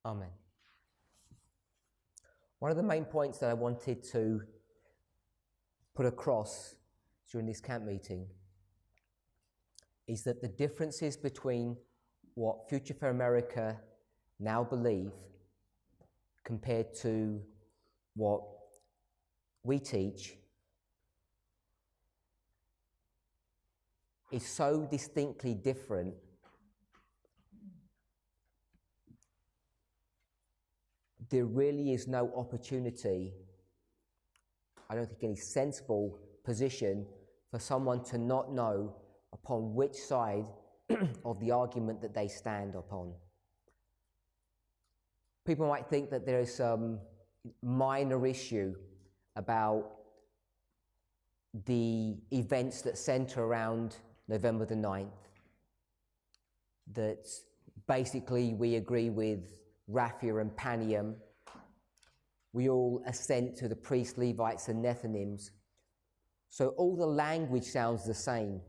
Amen. One of the main points that I wanted to put across during this camp meeting is that the differences between what Future for America now believe compared to what we teach is so distinctly different there really is no opportunity, I don't think any sensible position for someone to not know upon which side of the argument that they stand upon. People might think that there is some minor issue about the events that center around November the 9th, that basically we agree with Raphia and Panium. We all assent to the priests, Levites, and Nethinims. So all the language sounds the same.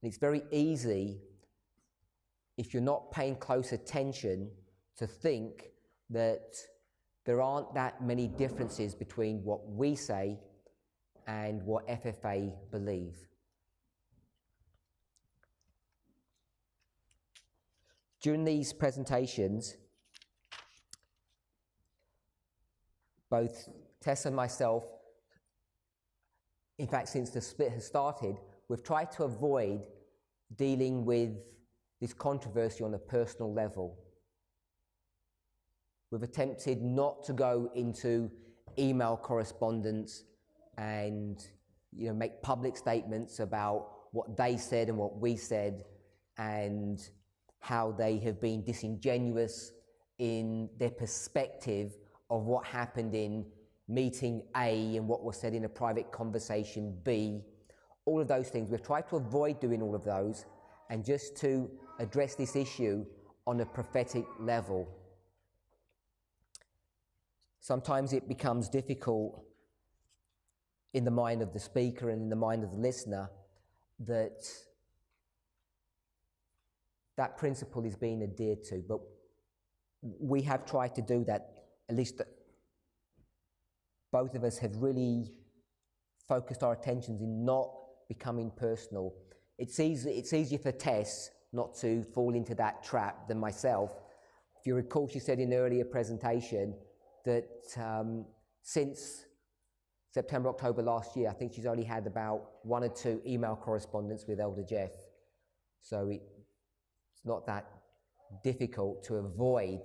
And it's very easy, if you're not paying close attention, to think that there aren't that many differences between what we say and what FFA believe. During these presentations, both Tess and myself, in fact, since the split has started, we've tried to avoid dealing with this controversy on a personal level. We've attempted not to go into email correspondence and make public statements about what they said and what we said and how they have been disingenuous in their perspective of what happened in meeting A and what was said in a private conversation B. All of those things. We've tried to avoid doing all of those and just to address this issue on a prophetic level. Sometimes it becomes difficult in the mind of the speaker and in the mind of the listener that that principle is being adhered to, but we have tried to do that. At least both of us have really focused our attentions in not becoming personal. It's easier for Tess not to fall into that trap than myself. If you recall, she said in an earlier presentation that since September, October last year, I think she's only had about 1 or 2 email correspondence with Elder Jeff. So it's not that difficult to avoid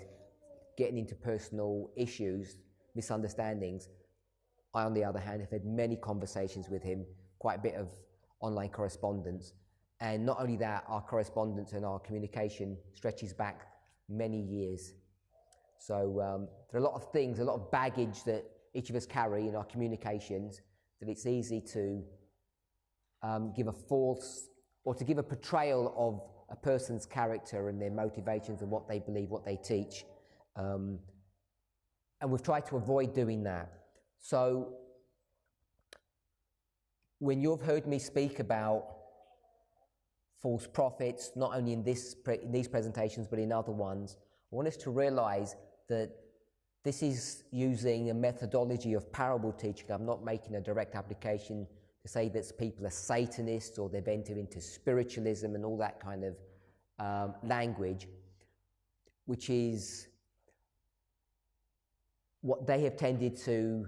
getting into personal issues, misunderstandings. I, on the other hand, have had many conversations with him, quite a bit of online correspondence. And not only that, our correspondence and our communication stretches back many years. So there are a lot of things, a lot of baggage that each of us carry in our communications, that it's easy to give a false, or to give a portrayal of a person's character and their motivations and what they believe, what they teach. And we've tried to avoid doing that. So when you've heard me speak about false prophets, not only in these presentations, but in other ones, I want us to realize that this is using a methodology of parable teaching. I'm not making a direct application to say that people are Satanists or they've entered into spiritualism and all that kind of language, which is what they have tended to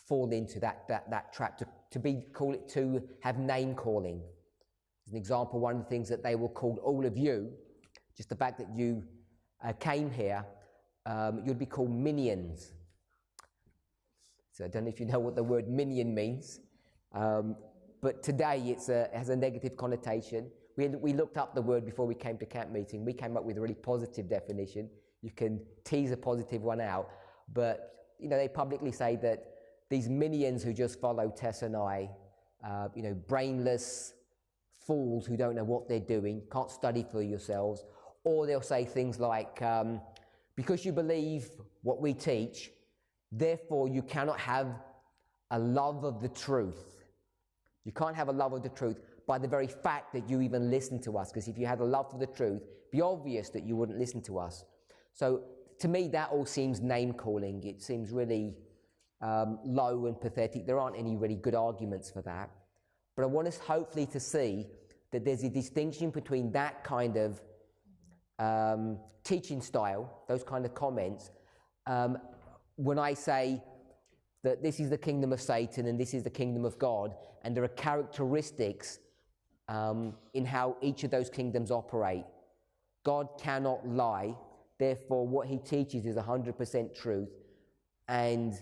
fall into, that trap, to have name calling. As an example, one of the things that they will call all of you, just the fact that you came here, you'd be called minions. So I don't know if you know what the word minion means, but today it has a negative connotation. We looked up the word before we came to camp meeting. We came up with a really positive definition. You can tease a positive one out, but they publicly say that these minions who just follow Tess and I, brainless fools who don't know what they're doing, can't study for yourselves, or they'll say things like, because you believe what we teach, therefore you cannot have a love of the truth. You can't have a love of the truth by the very fact that you even listen to us, because if you had a love for the truth, it'd be obvious that you wouldn't listen to us. So to me, that all seems name-calling. It seems really low and pathetic. There aren't any really good arguments for that. But I want us hopefully to see that there's a distinction between that kind of teaching style, those kind of comments, when I say that this is the kingdom of Satan and this is the kingdom of God, and there are characteristics in how each of those kingdoms operate. God cannot lie, therefore what he teaches is 100% truth, and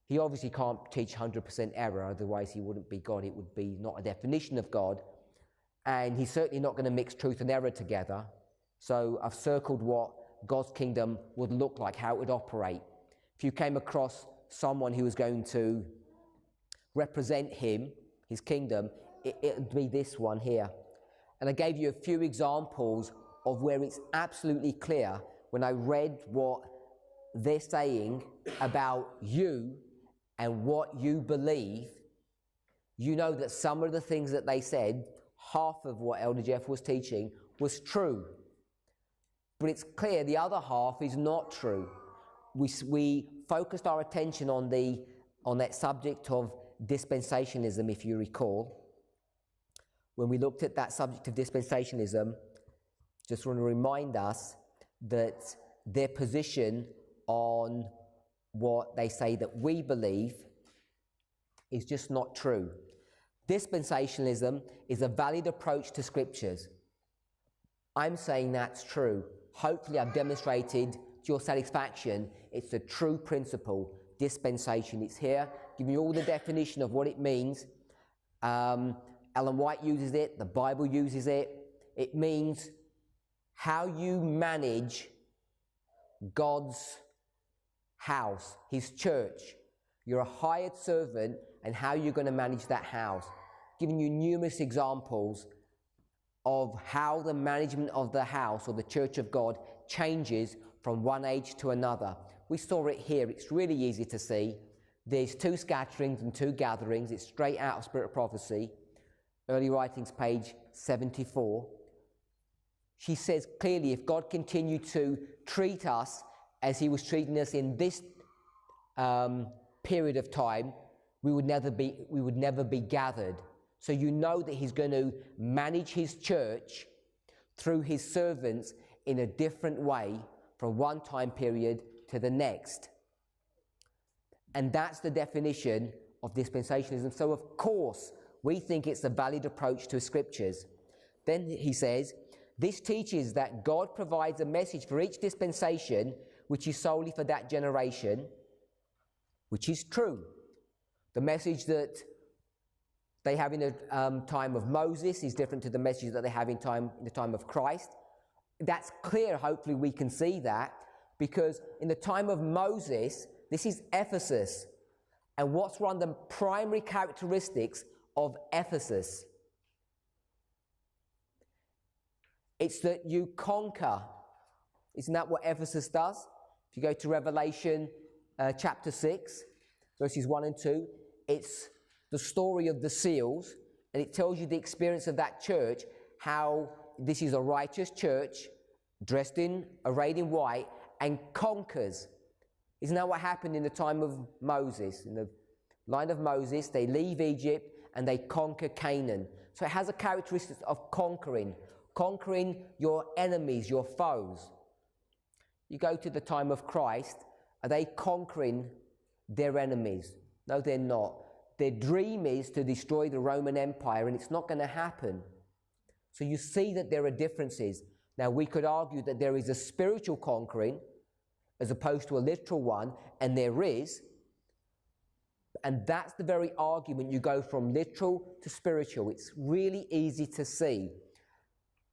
he obviously can't teach 100% error, otherwise he wouldn't be God. It would be not a definition of God, and he's certainly not going to mix truth and error together. So I've circled what God's kingdom would look like, how it would operate. If you came across someone who was going to represent him, his kingdom, it would be this one here. And I gave you a few examples of where it's absolutely clear when I read what they're saying about you and what you believe. You know that some of the things that they said, half of what Elder Jeff was teaching was true. But it's clear the other half is not true. We focused our attention on that subject of dispensationalism, if you recall. When we looked at that subject of dispensationalism, just want to remind us that their position on what they say that we believe is just not true. Dispensationalism is a valid approach to scriptures. I'm saying that's true. Hopefully I've demonstrated to your satisfaction it's a true principle, dispensation. It's here, giving you all the definition of what it means. Ellen White uses it, the Bible uses it. It means how you manage God's house, his church. You're a hired servant, and how you're going to manage that house. Giving you numerous examples of how the management of the house or the church of God changes from one age to another. We saw it here. It's really easy to see. There's 2 scatterings and 2 gatherings. It's straight out of Spirit of Prophecy. Early Writings, page 74. She says clearly, if God continued to treat us as he was treating us in this period of time, we would never be gathered. So you know that he's going to manage his church through his servants in a different way from one time period to the next. And that's the definition of dispensationalism. So of course, we think it's a valid approach to scriptures. Then he says, this teaches that God provides a message for each dispensation, which is solely for that generation, which is true. The message that they have in the time of Moses is different to the message that they have in the time of Christ. That's clear. Hopefully we can see that, because in the time of Moses, this is Ephesus. And what's one of the primary characteristics of Ephesus? It's that you conquer. Isn't that what Ephesus does? If you go to Revelation chapter 6, verses 1 and 2, it's the story of the seals, and it tells you the experience of that church, how this is a righteous church, arrayed in white, and conquers. Isn't that what happened in the time of Moses? In the line of Moses, they leave Egypt and they conquer Canaan. So it has a characteristic of conquering your enemies, your foes. You go to the time of Christ, are they conquering their enemies? No, they're not. Their dream is to destroy the Roman Empire, and it's not going to happen. So you see that there are differences. Now, we could argue that there is a spiritual conquering as opposed to a literal one, and there is. And that's the very argument. You go from literal to spiritual. It's really easy to see.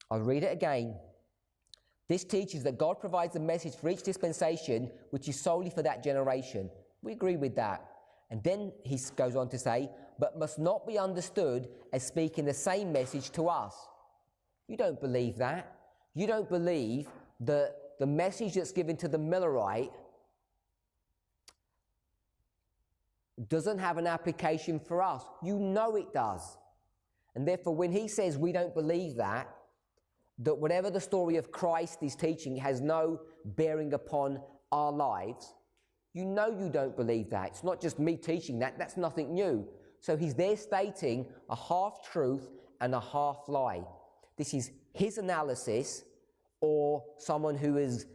I'll read it again. This teaches that God provides a message for each dispensation, which is solely for that generation. We agree with that. And then he goes on to say, but must not be understood as speaking the same message to us. You don't believe that. You don't believe that the message that's given to the Millerite doesn't have an application for us. You know it does. And therefore, when he says we don't believe that whatever the story of Christ is teaching has no bearing upon our lives, you know you don't believe that. It's not just me teaching that. That's nothing new. So he's there stating a half-truth and a half-lie. This is his analysis, or someone who has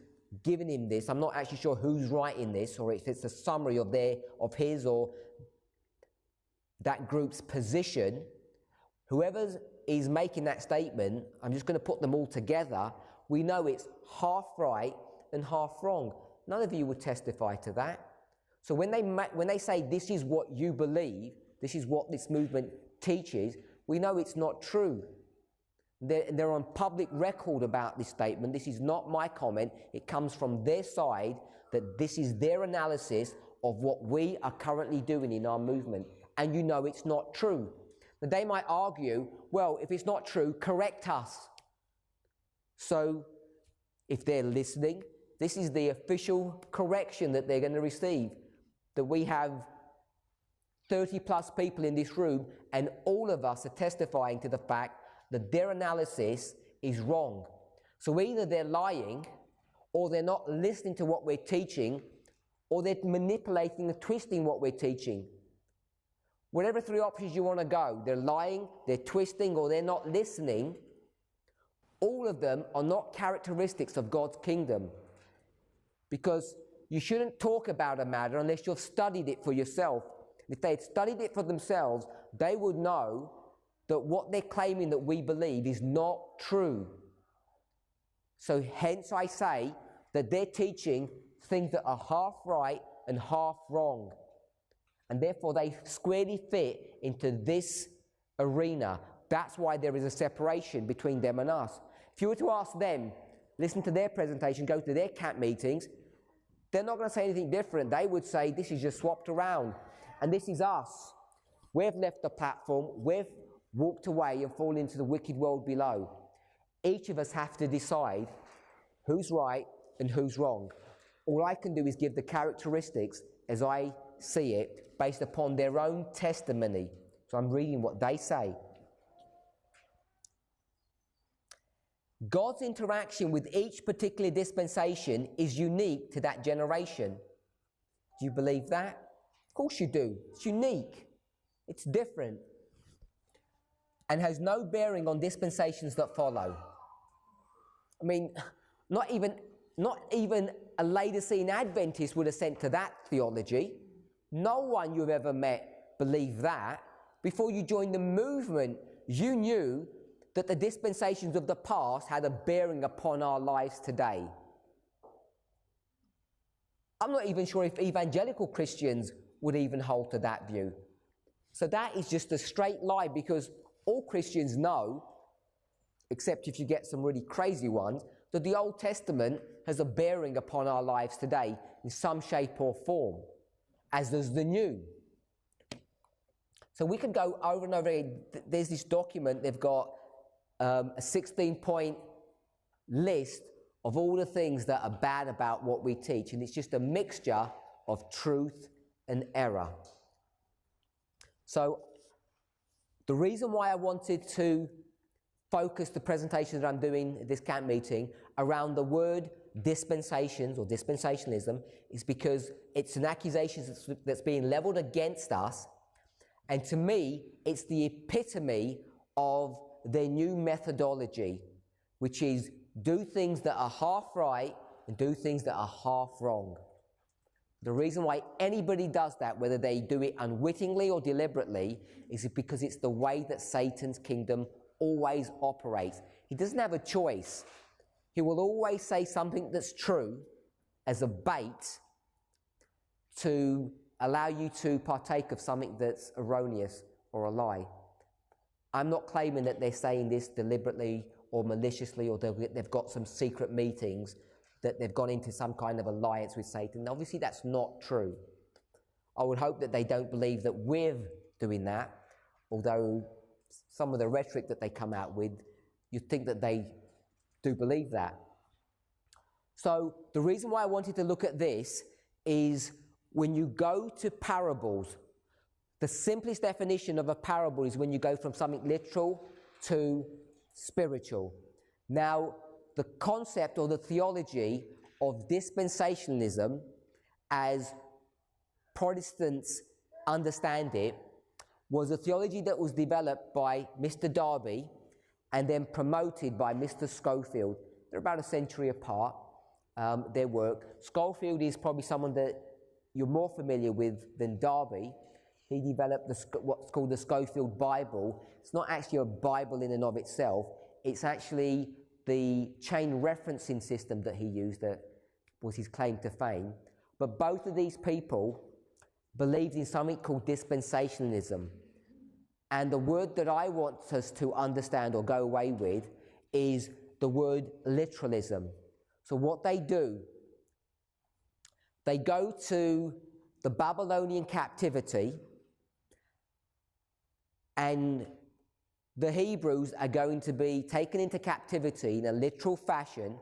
given him this. I'm not actually sure who's writing this, or if it's a summary of his or that group's position. Whoever is making that statement, I'm just going to put them all together. We know it's half right and half wrong. None of you would testify to that. So when they say this is what you believe, this is what this movement teaches, we know it's not true. They're on public record about this statement. This is not my comment. It comes from their side, that this is their analysis of what we are currently doing in our movement. And you know it's not true. Now, they might argue, well, if it's not true, correct us. So if they're listening, this is the official correction that they're going to receive. That we have 30 plus people in this room, and all of us are testifying to the fact that their analysis is wrong. So either they're lying, or they're not listening to what we're teaching, or they're manipulating and twisting what we're teaching. Whatever three options you want to go, they're lying, they're twisting, or they're not listening. All of them are not characteristics of God's kingdom. Because you shouldn't talk about a matter unless you've studied it for yourself. If they had studied it for themselves, they would know that what they're claiming that we believe is not true. So hence I say that they're teaching things that are half right and half wrong. And therefore they squarely fit into this arena. That's why there is a separation between them and us. If you were to ask them, listen to their presentation, go to their camp meetings, they're not going to say anything different. They would say this is just swapped around. And this is us. We've left the platform, we've walked away and fallen into the wicked world below. Each of us have to decide who's right and who's wrong. All I can do is give the characteristics as I see it based upon their own testimony. So I'm reading what they say. God's interaction with each particular dispensation is unique to that generation. Do you believe that? Of course you do. It's unique. It's different. And has no bearing on dispensations that follow. I mean, not even a Laodicean Adventist would assent to that theology. No one you've ever met believed that. Before you joined the movement, you knew that the dispensations of the past had a bearing upon our lives today. I'm not even sure if evangelical Christians would even hold to that view. So that is just a straight lie, because all Christians know, except if you get some really crazy ones, that the Old Testament has a bearing upon our lives today in some shape or form, as does the New. So we can go over and over again. There's this document, they've got a 16-point list of all the things that are bad about what we teach, and it's just a mixture of truth and error. So the reason why I wanted to focus the presentation that I'm doing at this camp meeting around the word dispensations or dispensationalism is because it's an accusation that's being leveled against us, and to me it's the epitome of their new methodology, which is do things that are half right and do things that are half wrong. The reason why anybody does that, whether they do it unwittingly or deliberately, is because it's the way that Satan's kingdom always operates. He doesn't have a choice. He will always say something that's true as a bait to allow you to partake of something that's erroneous or a lie. I'm not claiming that they're saying this deliberately or maliciously, or they've got some secret meetings, that they've gone into some kind of alliance with Satan. Obviously, that's not true. I would hope that they don't believe that we're doing that, although some of the rhetoric that they come out with, you'd think that they do believe that. So the reason why I wanted to look at this is when you go to parables, The simplest definition of a parable is when you go from something literal to spiritual. Now, the concept or the theology of dispensationalism, as Protestants understand it, was a theology that was developed by Mr. Darby and then promoted by Mr. Schofield. They're about a century apart, their work. Schofield is probably someone that you're more familiar with than Darby. He developed what's called the Schofield Bible. It's not actually a Bible in and of itself. It's actually the chain referencing system that he used that was his claim to fame. But both of these people believed in something called dispensationalism. And the word that I want us to understand or go away with is the word literalism. So what they do, they go to the Babylonian captivity, and the Hebrews are going to be taken into captivity in a literal fashion,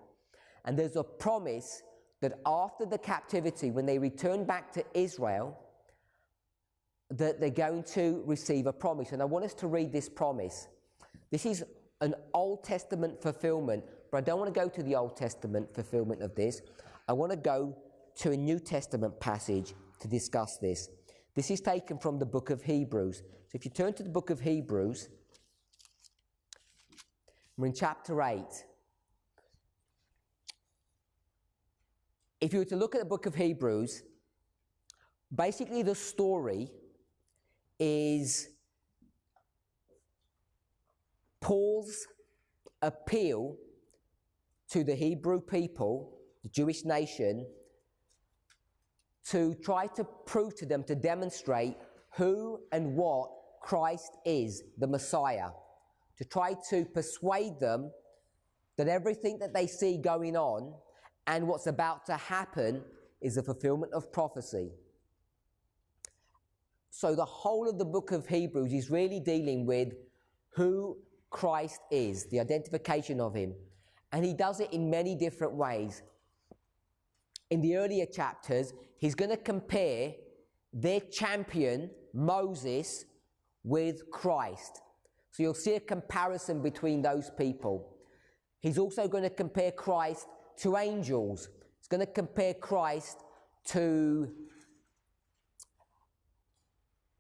and there's a promise that after the captivity, when they return back to Israel, that they're going to receive a promise. And I want us to read this promise. This is an Old Testament fulfillment, but I don't want to go to the Old Testament fulfillment of this. I want to go to a New Testament passage to discuss this. This is taken from the book of Hebrews. So if you turn to the book of Hebrews, we're in chapter 8. If you were to look at the book of Hebrews, basically the story is Paul's appeal to the Hebrew people, the Jewish nation, to try to prove to them, to demonstrate who and what Christ is, the Messiah, to try to persuade them that everything that they see going on and what's about to happen is a fulfillment of prophecy. So the whole of the book of Hebrews is really dealing with who Christ is, the identification of him. And he does it in many different ways. In the earlier chapters, he's going to compare their champion, Moses, with Christ. So you'll see a comparison between those people. He's also going to compare Christ to angels. He's going to compare Christ to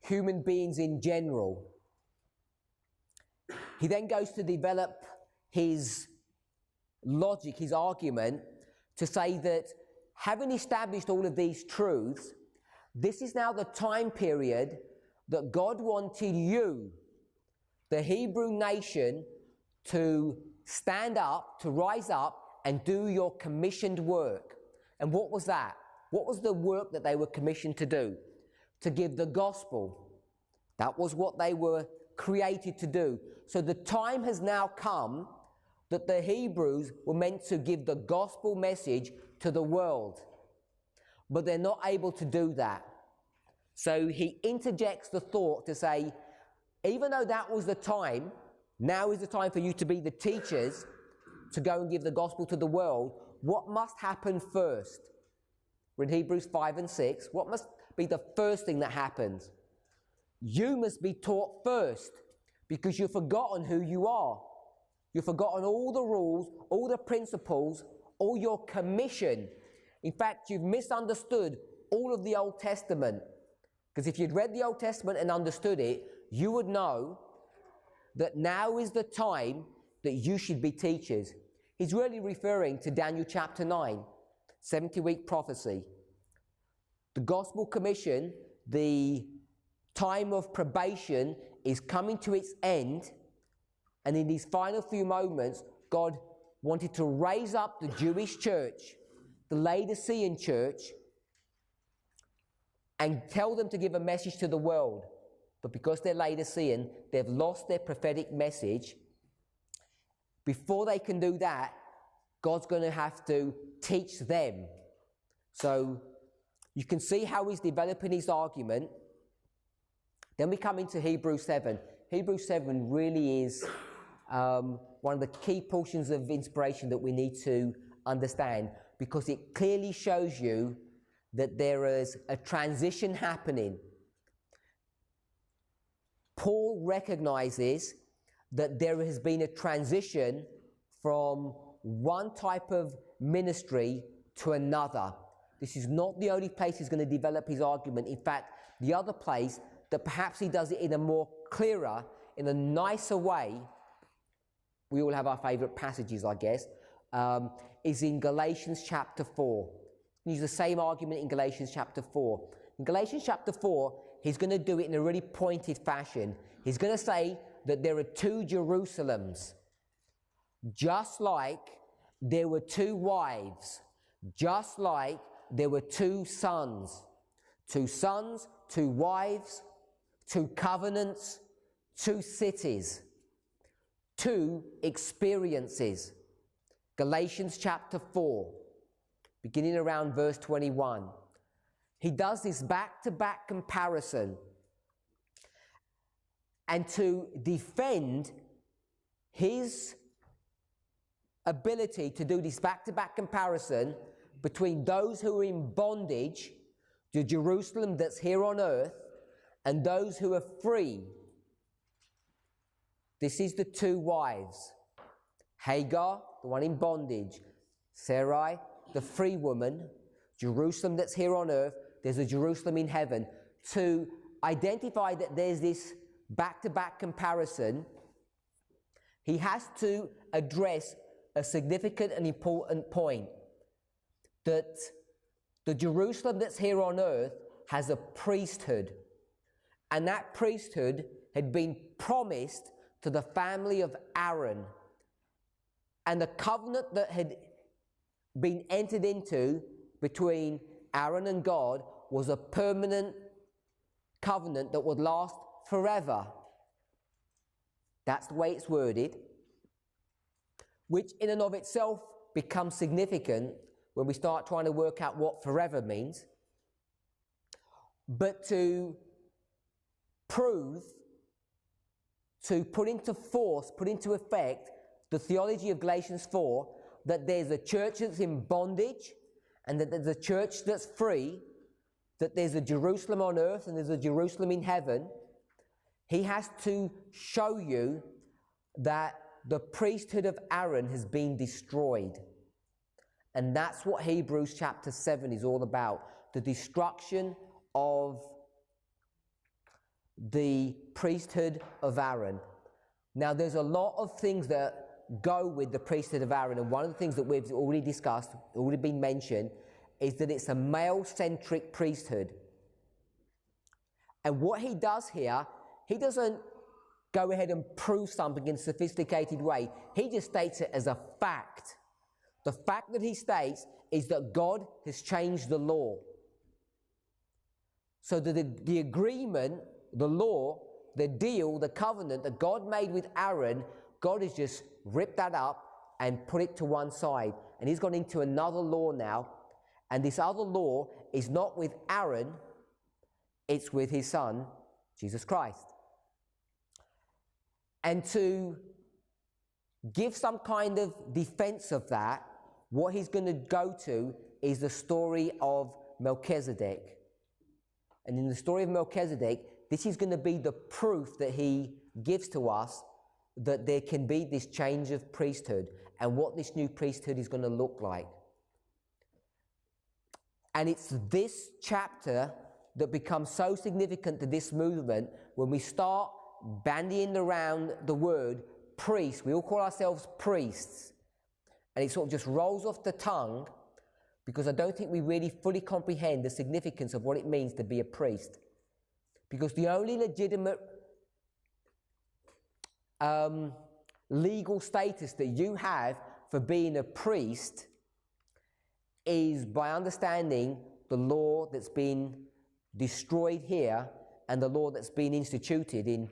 human beings in general. He then goes to develop his logic, his argument, to say that having established all of these truths, this is now the time period that God wanted you, the Hebrew nation, to stand up, to rise up and do your commissioned work. And what was that? What was the work that they were commissioned to do? To give the gospel. That was what they were created to do. So the time has now come that the Hebrews were meant to give the gospel message to the world. But they're not able to do that. So he interjects the thought to say, even though that was the time, now is the time for you to be the teachers, to go and give the gospel to the world. What must happen first? We're in Hebrews 5 and 6. What must be the first thing that happens? You must be taught first, because you've forgotten who you are. You've forgotten all the rules, all the principles, all your commission. In fact, you've misunderstood all of the Old Testament. Because if you'd read the Old Testament and understood it, you would know that now is the time that you should be teachers. He's really referring to Daniel chapter 9, 70-week prophecy. The gospel commission, the time of probation, is coming to its end, and in these final few moments, God wanted to raise up the Jewish church, the Laodicean church, and tell them to give a message to the world. But because they're Laodicean, they've lost their prophetic message. Before they can do that, God's going to have to teach them. So you can see how he's developing his argument. Then we come into Hebrews 7. Hebrews 7 really is one of the key portions of inspiration that we need to understand, because it clearly shows you that there is a transition happening. Paul recognizes that there has been a transition from one type of ministry to another. This is not the only place he's going to develop his argument. In fact, the other place that perhaps he does it in a more clearer, in a nicer way, we all have our favorite passages, I guess, is in Galatians chapter 4. Use the same argument in Galatians chapter 4. In Galatians chapter 4, he's going to do it in a really pointed fashion. He's going to say that there are two Jerusalems, just like there were two wives, just like there were two sons, two wives, two covenants, two cities, two experiences. Galatians chapter 4, beginning around verse 21. He does this back-to-back comparison. And to defend his ability to do this back-to-back comparison between those who are in bondage, the Jerusalem that's here on earth, and those who are free. This is the two wives. Hagar, the one in bondage. Sarai, the free woman. Jerusalem that's here on earth. There's a Jerusalem in heaven. To identify that there's this back-to-back comparison, he has to address a significant and important point. That the Jerusalem that's here on earth has a priesthood. And that priesthood had been promised to the family of Aaron. And the covenant that had been entered into between Aaron and God was a permanent covenant that would last forever. That's the way it's worded, which in and of itself becomes significant when we start trying to work out what forever means. But to prove, to put into force, put into effect the theology of Galatians 4, that there's a church that's in bondage and that there's a church that's free, that there's a Jerusalem on earth and there's a Jerusalem in heaven, he has to show you that the priesthood of Aaron has been destroyed. And that's what Hebrews chapter 7 is all about. The destruction of the priesthood of Aaron. Now, there's a lot of things that go with the priesthood of Aaron, and one of the things that we've already discussed, already been mentioned, is that it's a male-centric priesthood. And what he does here, he doesn't go ahead and prove something in a sophisticated way. He just states it as a fact. The fact that he states is that God has changed the law. So that the agreement, the law, the deal, the covenant that God made with Aaron, God has just ripped that up and put it to one side. And he's gone into another law now. And this other law is not with Aaron, it's with his son, Jesus Christ. And to give some kind of defense of that, what he's going to go to is the story of Melchizedek. And in the story of Melchizedek, this is going to be the proof that he gives to us that there can be this change of priesthood and what this new priesthood is going to look like. And it's this chapter that becomes so significant to this movement when we start bandying around the word priest. We all call ourselves priests. And it sort of just rolls off the tongue because I don't think we really fully comprehend the significance of what it means to be a priest. Because the only legitimate legal status that you have for being a priest is by understanding the law that's been destroyed here and the law that's been instituted in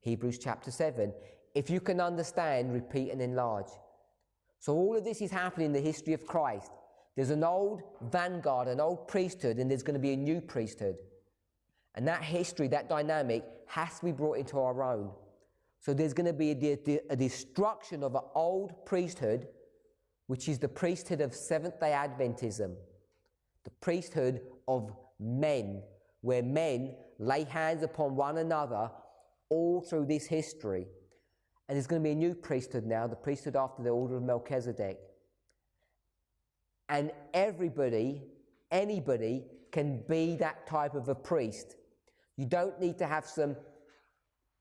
Hebrews chapter 7. If you can understand, repeat and enlarge. So all of this is happening in the history of Christ. There's an old vanguard, an old priesthood, and there's going to be a new priesthood. And that history, that dynamic, has to be brought into our own. So there's going to be a destruction of an old priesthood, which is the priesthood of Seventh-day Adventism, the priesthood of men, where men lay hands upon one another all through this history. And there's going to be a new priesthood now, the priesthood after the order of Melchizedek. And anybody can be that type of a priest. You don't need to have some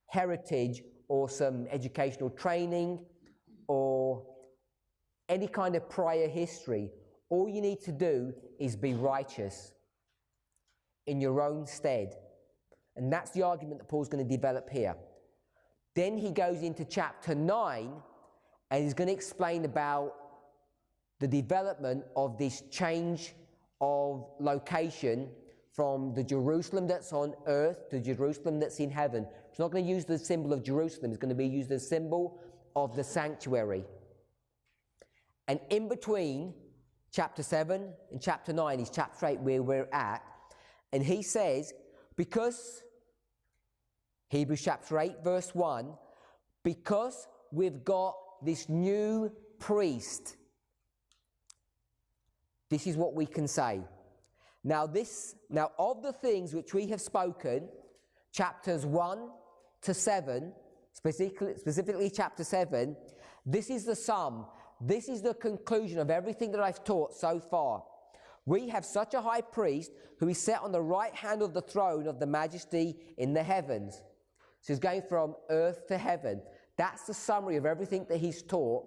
heritage or some educational training or any kind of prior history. All you need to do is be righteous in your own stead. And that's the argument that Paul's going to develop here. Then he goes into chapter 9 and he's going to explain about the development of this change of location from the Jerusalem that's on earth to Jerusalem that's in heaven. It's not going to use the symbol of Jerusalem, it's going to be used as a symbol of the sanctuary. And in between chapter 7 and chapter 9 is chapter 8 where we're at. And he says, because, Hebrews chapter 8 verse 1, because we've got this new priest, this is what we can say. Now of the things which we have spoken, chapters 1 to 7, specifically chapter 7, this is the sum, this is the conclusion of everything that I've taught so far. We have such a high priest who is set on the right hand of the throne of the majesty in the heavens. So he's going from earth to heaven. That's the summary of everything that he's taught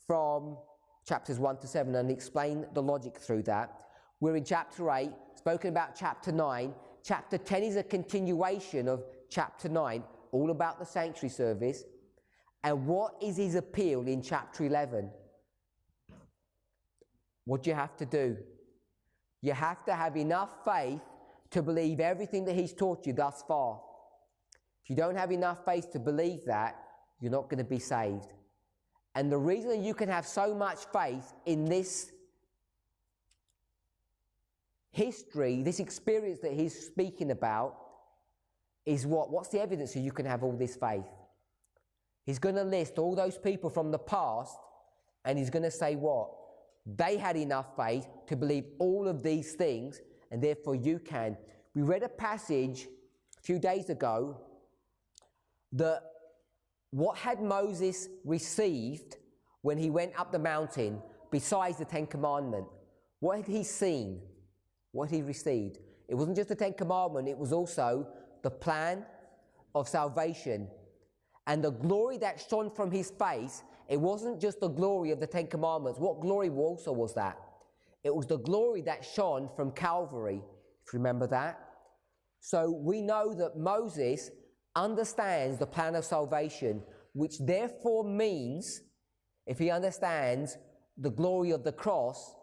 from chapters 1 to 7, and explain the logic through that. We're in chapter 8, spoken about chapter 9. Chapter 10 is a continuation of chapter 9, all about the sanctuary service. And what is his appeal in chapter 11? What do you have to do? You have to have enough faith to believe everything that he's taught you thus far. If you don't have enough faith to believe that, you're not going to be saved. And the reason that you can have so much faith in this history, this experience that he's speaking about, is what? What's the evidence that you can have all this faith? He's going to list all those people from the past, and he's going to say what? They had enough faith to believe all of these things, and therefore you can. We read a passage a few days ago that what had Moses received when he went up the mountain besides the Ten Commandments? What had he seen? What he received? It wasn't just the Ten Commandments, it was also the plan of salvation. And the glory that shone from his face, it wasn't just the glory of the Ten Commandments. What glory also was that? It was the glory that shone from Calvary, if you remember that. So we know that Moses understands the plan of salvation, which therefore means, if he understands the glory of the cross,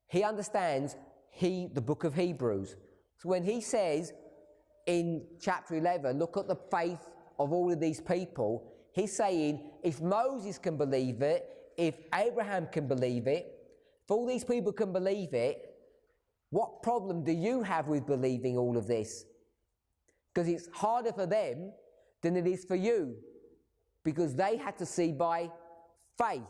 he understands the book of Hebrews. So when he says in chapter 11, look at the faith of all of these people, he's saying, if Moses can believe it, if Abraham can believe it, if all these people can believe it, what problem do you have with believing all of this? Because it's harder for them than it is for you, because they had to see by faith.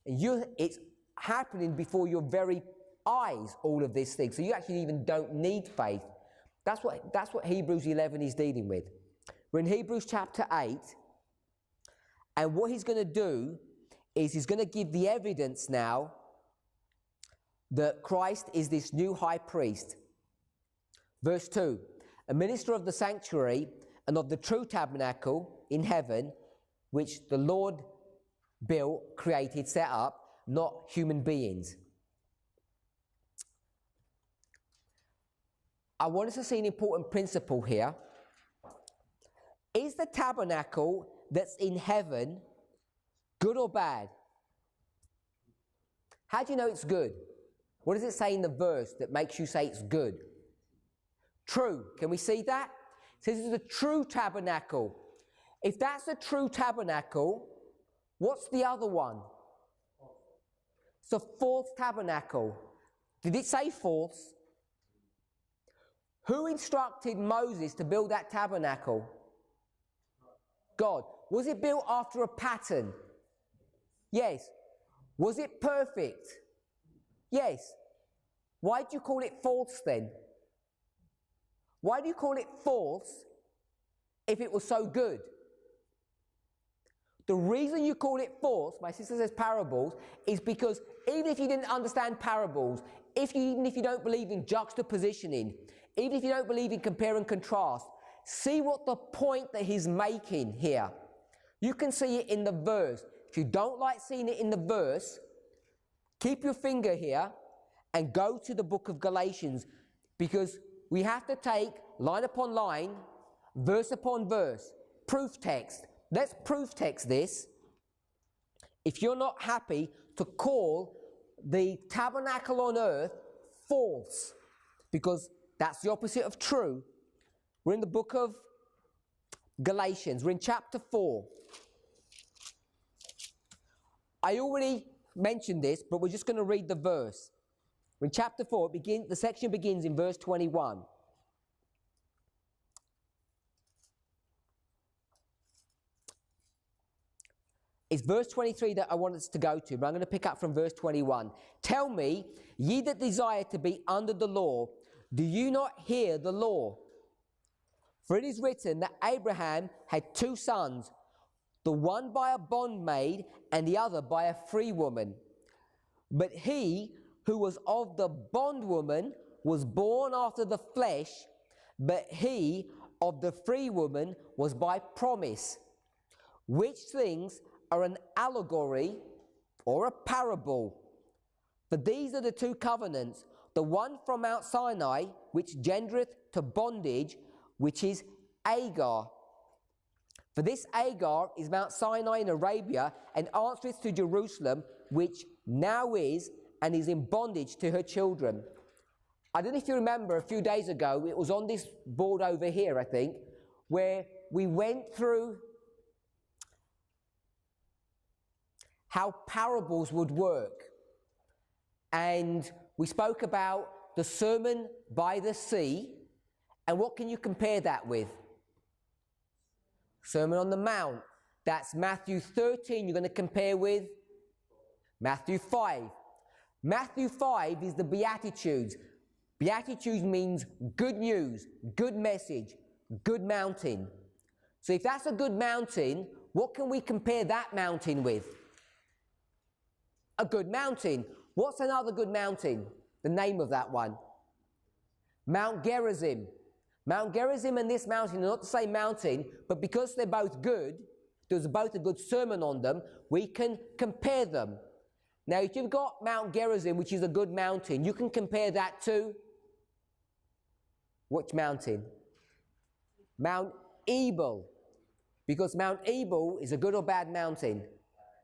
And it's happening before your very eyes, all of these things. So you actually even don't need faith. That's what Hebrews 11 is dealing with. We're in Hebrews chapter 8, and what he's going to do is he's going to give the evidence now that Christ is this new high priest. Verse 2, a minister of the sanctuary and of the true tabernacle in heaven, which the Lord built, created, set up, not human beings. I want us to see an important principle here. Is the tabernacle that's in heaven good or bad? How do you know it's good? What does it say in the verse that makes you say it's good? True. Can we see that? It says it's a true tabernacle. If that's a true tabernacle, what's the other one? It's a false tabernacle. Did it say false? Who instructed Moses to build that tabernacle? God. Was it built after a pattern? Yes. Was it perfect? Yes. Why do you call it false then? Why do you call it false if it was so good. The reason you call it false, my sister says parables, is because even if you didn't understand parables, even if you don't believe in juxtapositioning, even if you don't believe in compare and contrast, see what the point that he's making here. You can see it in the verse. If you don't like seeing it in the verse, keep your finger here and go to the book of Galatians, because we have to take line upon line, verse upon verse, proof text. Let's proof text this. If you're not happy to call the tabernacle on earth false, because that's the opposite of true. We're in the book of Galatians. We're in chapter 4. I already mentioned this, but we're just going to read the verse. We're in chapter 4. The section begins in verse 21. It's verse 23 that I want us to go to, but I'm going to pick up from verse 21. Tell me, ye that desire to be under the law, do you not hear the law? For it is written that Abraham had 2 sons, the one by a bondmaid and the other by a free woman. But he who was of the bondwoman was born after the flesh, but he of the free woman was by promise. Which things are an allegory or a parable. For these are the 2 covenants, the one from Mount Sinai, which gendereth to bondage, which is Agar. For this Agar is Mount Sinai in Arabia, and answereth to Jerusalem, which now is, and is in bondage to her children. I don't know if you remember, a few days ago, it was on this board over here, I think, where we went through how parables would work. And we spoke about the Sermon by the Sea, and what can you compare that with? Sermon on the Mount. That's Matthew 13. You're going to compare with Matthew 5. Matthew 5 is the Beatitudes. Beatitudes means good news, good message, good mountain. So if that's a good mountain, what can we compare that mountain with? A good mountain. What's another good mountain? The name of that one. Mount Gerizim. Mount Gerizim and this mountain are not the same mountain, but because they're both good, there's both a good sermon on them, we can compare them. Now, if you've got Mount Gerizim, which is a good mountain, you can compare that to which mountain? Mount Ebal. Because Mount Ebal is a good or bad mountain?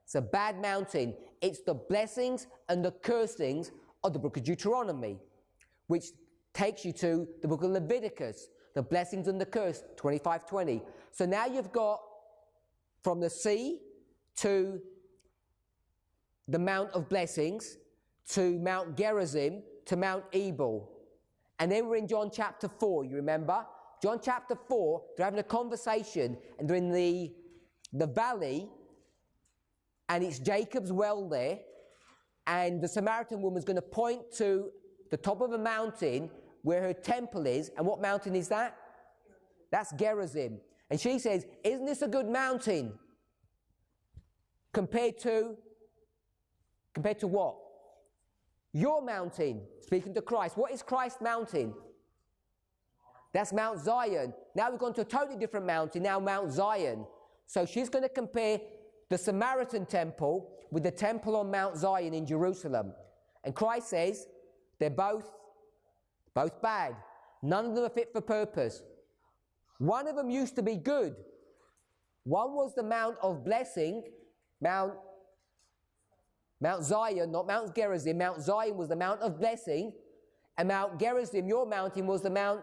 It's a bad mountain. It's the blessings and the cursings of the book of Deuteronomy, which takes you to the book of Leviticus, the blessings and the curse, 25:20. So now you've got from the sea to the Mount of Blessings, to Mount Gerizim, to Mount Ebal. And then we're in John chapter 4, you remember? John chapter 4, they're having a conversation, and they're in the valley, and it's Jacob's well there, and the Samaritan woman's going to point to the top of a mountain where her temple is. And what mountain is that? That's Gerizim. And she says, isn't this a good mountain? Compared to what? Your mountain, speaking to Christ. What is Christ's mountain? That's Mount Zion. Now we've gone to a totally different mountain, now Mount Zion. So she's going to compare the Samaritan temple with the temple on Mount Zion in Jerusalem. And Christ says, they're both bad. None of them are fit for purpose. One of them used to be good. One was the Mount of Blessing, Mount Zion, not Mount Gerizim. Mount Zion was the Mount of Blessing, and Mount Gerizim, your mountain, was the Mount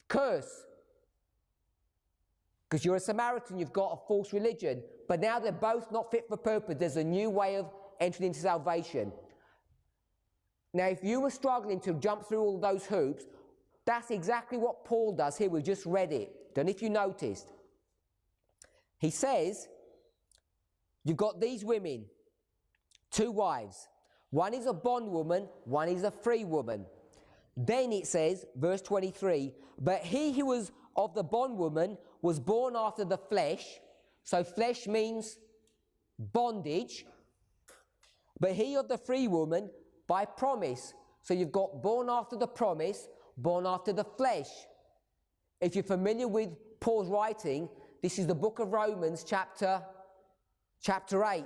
Curse. Because you're a Samaritan, you've got a false religion. But now they're both not fit for purpose. There's a new way of entering into salvation. Now, if you were struggling to jump through all those hoops, that's exactly what Paul does here. We've just read it. Don't know if you noticed. He says, you've got these women, 2 wives. One is a bondwoman, one is a free woman. Then it says, verse 23, but he who was of the bondwoman was born after the flesh. So flesh means bondage. But he of the free woman by promise. So you've got born after the promise, born after the flesh. If you're familiar with Paul's writing, this is the book of Romans chapter 8.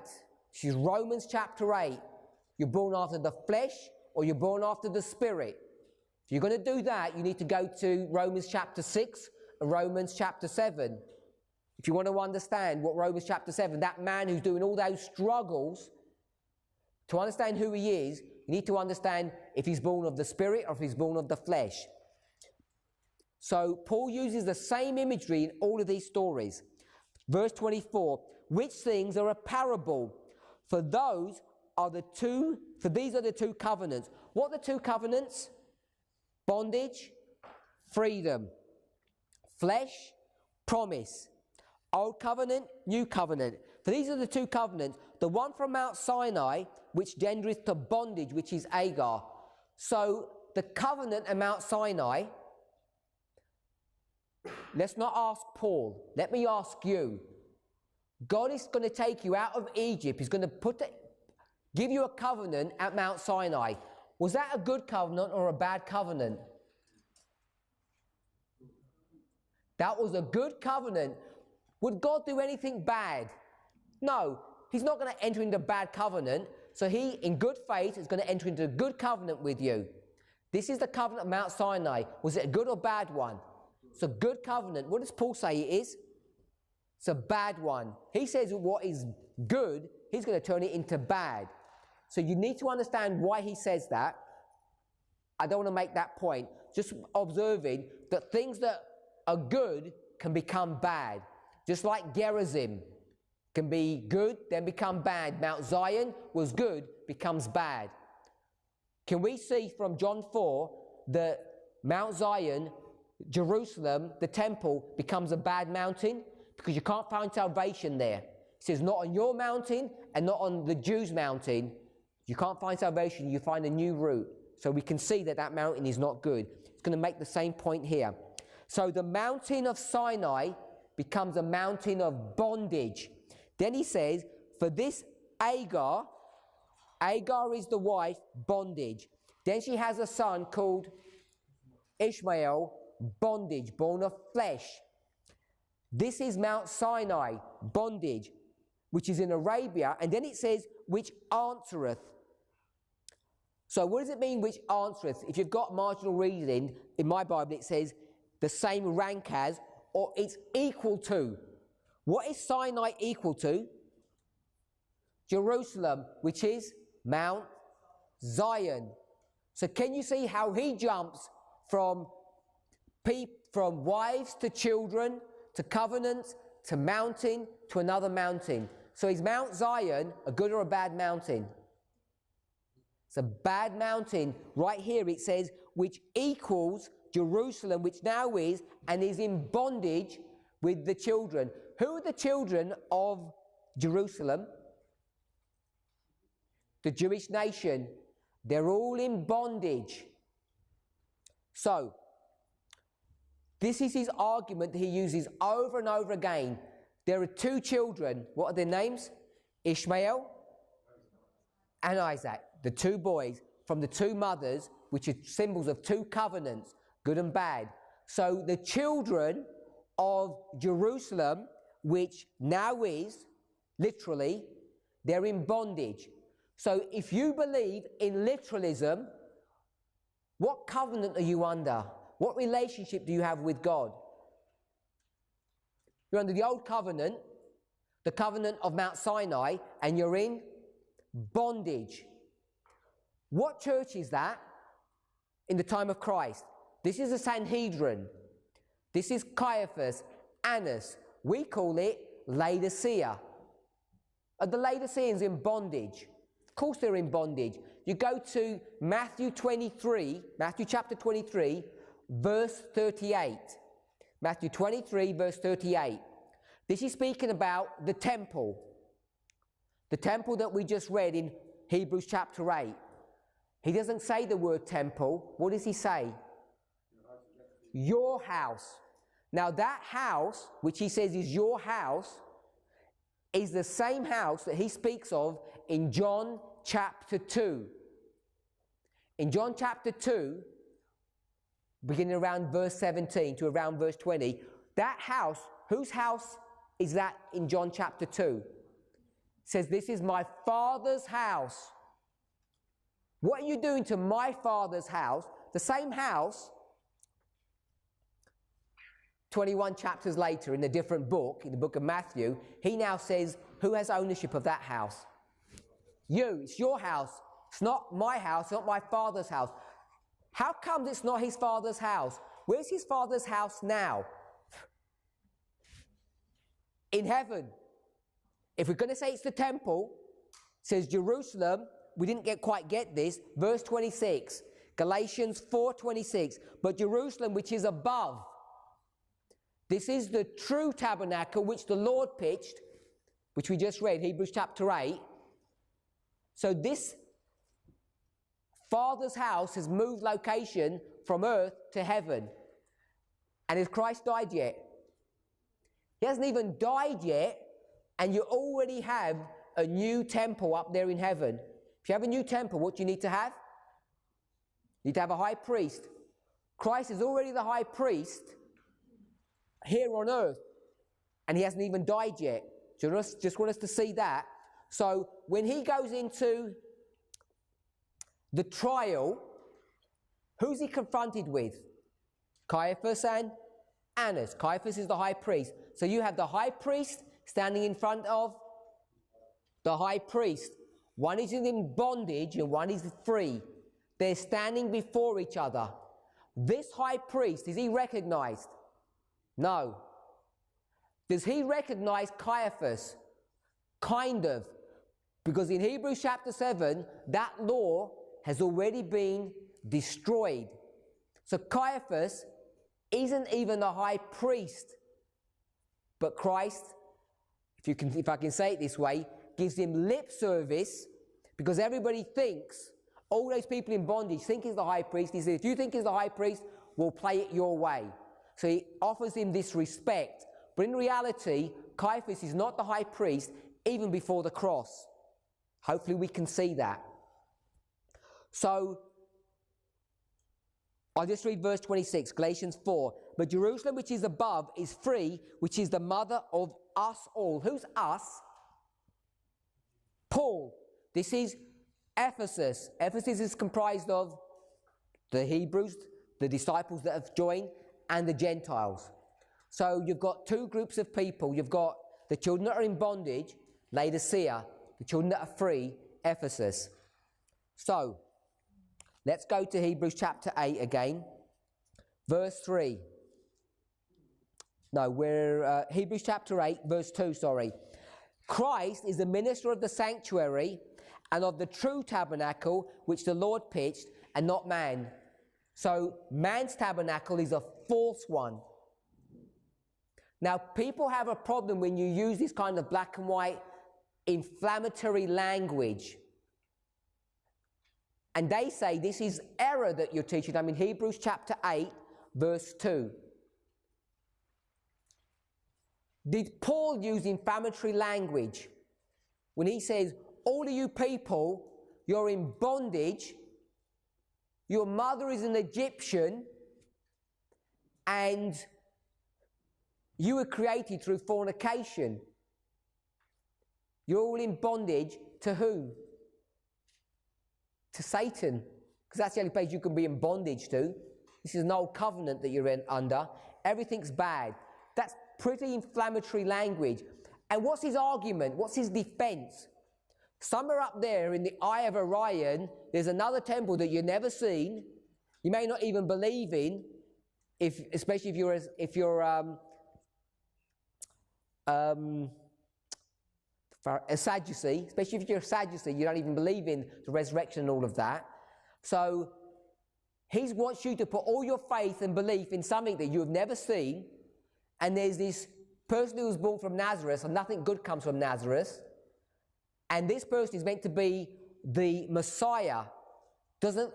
This is Romans chapter 8. You're born after the flesh or you're born after the spirit. If you're going to do that, you need to go to Romans chapter 6 and Romans chapter 7. If you want to understand what Romans chapter 7, that man who's doing all those struggles, to understand who he is, you need to understand if he's born of the spirit or if he's born of the flesh. So Paul uses the same imagery in all of these stories. Verse 24, which things are a parable? For these are the two covenants. What are the two covenants? Bondage, freedom. Flesh, promise. Old covenant, new covenant. For these are the two covenants. The one from Mount Sinai, which gendereth to bondage, which is Agar. So the covenant at Mount Sinai, let's not ask Paul. Let me ask you. God is going to take you out of Egypt. He's going to give you a covenant at Mount Sinai. Was that a good covenant or a bad covenant? That was a good covenant. Would God do anything bad? No. He's not going to enter into a bad covenant. So he, in good faith, is going to enter into a good covenant with you. This is the covenant of Mount Sinai. Was it a good or bad one? It's a good covenant. What does Paul say it is? It's a bad one. He says what is good, he's going to turn it into bad. So you need to understand why he says that. I don't want to make that point. Just observing that things that are good can become bad. Just like Gerizim can be good, then become bad. Mount Zion was good, becomes bad. Can we see from John 4 that Mount Zion, Jerusalem, the temple, becomes a bad mountain? Because you can't find salvation there. It says not on your mountain and not on the Jews' mountain. You can't find salvation, you find a new route. So we can see that that mountain is not good. It's going to make the same point here. So the mountain of Sinai becomes a mountain of bondage. Then he says, for this Agar is the wife, bondage. Then she has a son called Ishmael, bondage, born of flesh. This is Mount Sinai, bondage, which is in Arabia. And then it says, which answereth. So what does it mean, which answereth? If you've got marginal reading, in my Bible it says, the same rank as, or it's equal to. What is Sinai equal to? Jerusalem, which is Mount Zion. So can you see how he jumps from wives to children, to covenants, to mountain, to another mountain? So is Mount Zion a good or a bad mountain? It's a bad mountain. Right here it says, which equals Jerusalem, which now is, and is in bondage with the children. Who are the children of Jerusalem? The Jewish nation. They're all in bondage. So, this is his argument that he uses over and over again. There are two children. What are their names? Ishmael and Isaac. The two boys from the two mothers, which are symbols of two covenants, good and bad. So the children of Jerusalem, which now is, literally, they're in bondage. So if you believe in literalism, what covenant are you under? What relationship do you have with God? You're under the old covenant, the covenant of Mount Sinai, and you're in bondage. What church is that in the time of Christ? This is the Sanhedrin. This is Caiaphas, Annas. We call it Laodicea. Are the Laodiceans in bondage? Of course they're in bondage. You go to Matthew chapter 23, verse 38. Matthew 23, verse 38. This is speaking about the temple. The temple that we just read in Hebrews chapter 8. He doesn't say the word temple. What does he say? Your house. Now that house, which he says is your house, is the same house that he speaks of in John chapter 2. In John chapter 2, beginning around verse 17 to around verse 20, that house, whose house is that in John chapter 2? It says, this is my Father's house. What are you doing to my Father's house? The same house, 21 chapters later in a different book, in the book of Matthew, he now says, who has ownership of that house? You, it's your house. It's not my house, it's not my Father's house. How comes it's not his Father's house? Where's his Father's house now? In heaven. If we're going to say it's the temple, it says Jerusalem, we didn't quite get this, verse 26, Galatians 4:26, but Jerusalem which is above. This is the true tabernacle which the Lord pitched, which we just read, Hebrews chapter 8. So this Father's house has moved location from earth to heaven. And has Christ died yet? He hasn't even died yet, and you already have a new temple up there in heaven. If you have a new temple, what do you need to have? You need to have a high priest. Christ is already the high priest here on earth, and he hasn't even died yet. Just want us to see that. So when he goes into the trial, who's he confronted with? Caiaphas and Annas. Caiaphas is the high priest. So you have the high priest standing in front of the high priest. One is in bondage and one is free. They're standing before each other. This high priest, is he recognized? No. Does he recognize Caiaphas? Kind of. Because in Hebrews chapter 7, that law has already been destroyed. So Caiaphas isn't even a high priest. But Christ, if I can say it this way, gives him lip service, because everybody thinks, all those people in bondage think he's the high priest. He says, if you think he's the high priest, we'll play it your way. So he offers him this respect. But in reality, Caiaphas is not the high priest even before the cross. Hopefully we can see that. So, I'll just read verse 26, Galatians 4. But Jerusalem which is above is free, which is the mother of us all. Who's us? Paul. This is Ephesus. Ephesus is comprised of the Hebrews, the disciples that have joined, and the Gentiles. So you've got two groups of people. You've got the children that are in bondage, Laodicea, the children that are free, Ephesus. So, let's go to Hebrews chapter 8 again, verse 3. No, we're Hebrews chapter 8, verse 2, sorry. Christ is the minister of the sanctuary and of the true tabernacle which the Lord pitched, and not man. So, man's tabernacle is a false one. Now, people have a problem when you use this kind of black and white inflammatory language. And they say this is error that you're teaching them in Hebrews chapter 8, verse 2. Did Paul use inflammatory language when he says, all of you people, you're in bondage, your mother is an Egyptian, and you were created through fornication? You're all in bondage to whom? To Satan. Because that's the only place you can be in bondage to. This is an old covenant that you're under. Everything's bad. That's pretty inflammatory language. And what's his argument? What's his defense? Somewhere up there in the Eye of Orion, there's another temple that you've never seen. You may not even believe in, especially if you're a Sadducee, especially if you're a Sadducee, you don't even believe in the resurrection and all of that. So he wants you to put all your faith and belief in something that you have never seen. And there's this person who was born from Nazareth, and nothing good comes from Nazareth. And this person is meant to be the Messiah. Doesn't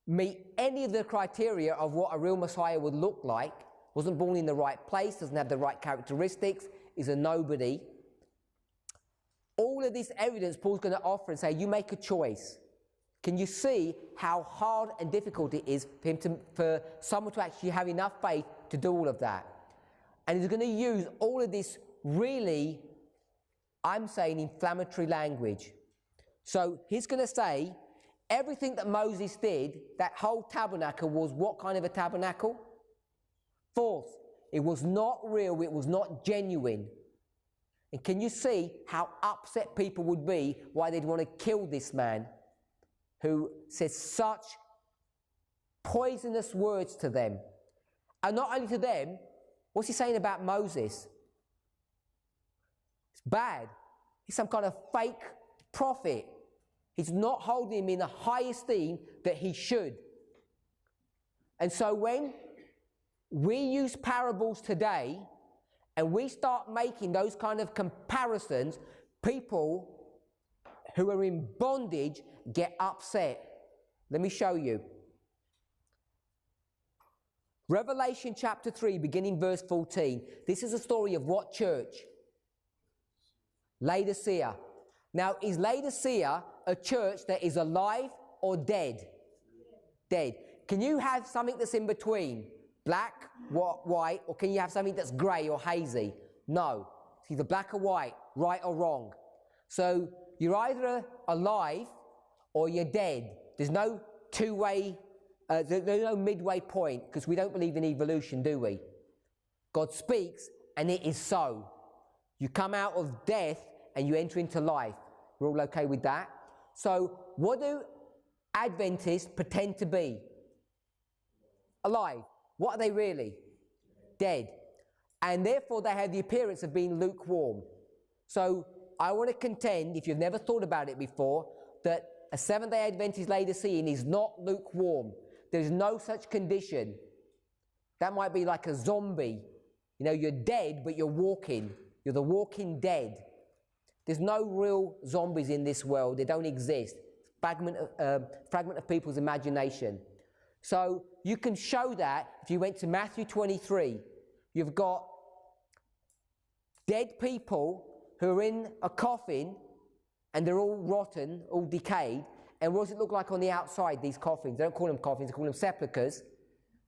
meet any of the criteria of what a real Messiah would look like. wasn't born in the right place, doesn't have the right characteristics, is a nobody. All of this evidence Paul's going to offer and say, you make a choice. Can you see how hard and difficult it is for someone to actually have enough faith to do all of that? And he's going to use all of this really, I'm saying, inflammatory language. So he's going to say, everything that Moses did, that whole tabernacle was what kind of a tabernacle? False. It was not real, it was not genuine. And can you see how upset people would be, why they'd want to kill this man who says such poisonous words to them? And not only to them, what's he saying about Moses? It's bad. He's some kind of fake prophet. He's not holding him in the high esteem that he should. And so when we use parables today and we start making those kind of comparisons, people who are in bondage get upset. Let me show you. Revelation chapter 3, beginning verse 14. This is a story of what church? Laodicea. Now, is Laodicea a church that is alive or dead? Dead. Can you have something that's in between? Black, white, or can you have something that's grey or hazy? No. It's either black or white, right or wrong. So you're either alive or you're dead. There's no two-way, there's no midway point, because we don't believe in evolution, do we? God speaks and it is so. You come out of death and you enter into life. We're all okay with that? So what do Adventists pretend to be? Alive. What are they really? Dead. And therefore they have the appearance of being lukewarm. So I want to contend, if you've never thought about it before, that a Seventh-day Adventist Laodicean is not lukewarm. There's no such condition. That might be like a zombie. You know, you're dead, but you're walking. You're the walking dead. There's no real zombies in this world. They don't exist. Fragment of people's imagination. So you can show that if you went to Matthew 23. You've got dead people who are in a coffin and they're all rotten, all decayed. And what does it look like on the outside, these coffins? They don't call them coffins, they call them sepulchres.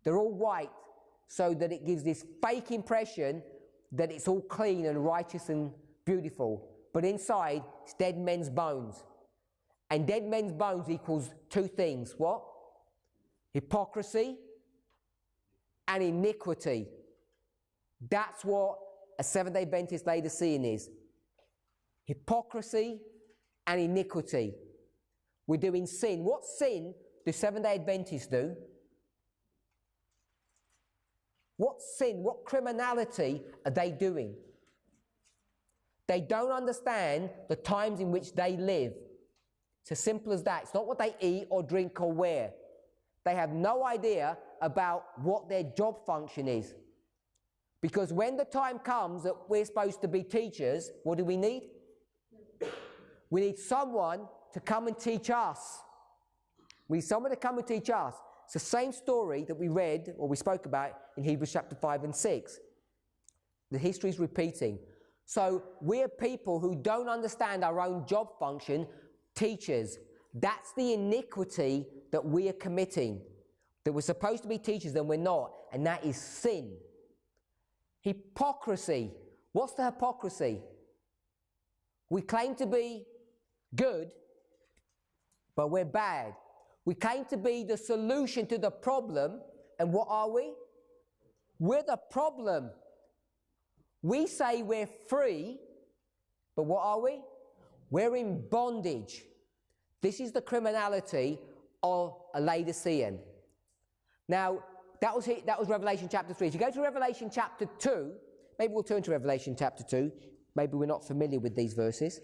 They're all white so that it gives this fake impression that it's all clean and righteous and beautiful. But inside, it's dead men's bones. And dead men's bones equals two things. What? Hypocrisy and iniquity. That's what a Seventh-day Adventist Laodicean is. Hypocrisy and iniquity. We're doing sin. What sin do Seventh-day Adventists do? What sin, what criminality are they doing? They don't understand the times in which they live. It's as simple as that. It's not what they eat or drink or wear. They have no idea about what their job function is. Because when the time comes that we're supposed to be teachers, what do we need? We need someone to come and teach us. We need someone to come and teach us. It's the same story that we read or we spoke about in Hebrews chapter 5 and 6. The history is repeating. So we're people who don't understand our own job function, teachers. That's the iniquity that we are committing. That we're supposed to be teachers and we're not. And that is sin. Hypocrisy. What's the hypocrisy? We claim to be good, but we're bad. We claim to be the solution to the problem, and what are we? We're the problem. We say we're free, but what are we? We're in bondage. This is the criminality of a Laodicean. Now, that was Revelation chapter 3. If you go to Revelation chapter 2, maybe we'll turn to Revelation chapter 2. Maybe we're not familiar with these verses.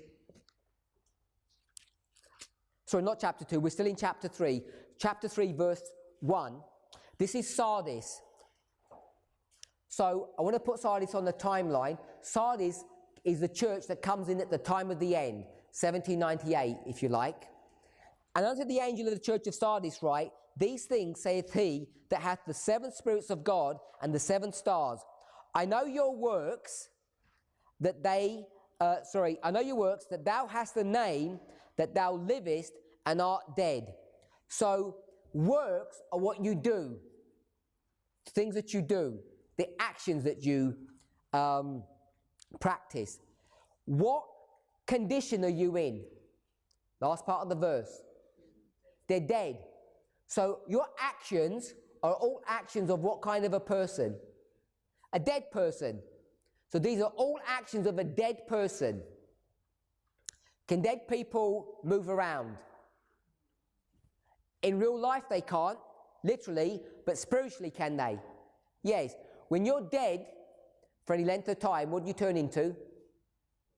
Sorry, not chapter 2. We're still in chapter 3. Chapter 3, verse 1. This is Sardis. So I want to put Sardis on the timeline. Sardis is the church that comes in at the time of the end, 1798, if you like. And unto the angel of the church of Sardis write, these things saith he that hath the 7 spirits of God and the 7 stars. I know your works, that thou hast a name, that thou livest and art dead. So works are what you do, things that you do, the actions that you practice. What condition are you in? Last part of the verse. They're dead. So your actions are all actions of what kind of a person? A dead person. So these are all actions of a dead person. Can dead people move around? In real life they can't, literally, but spiritually can they? Yes. When you're dead for any length of time, what do you turn into?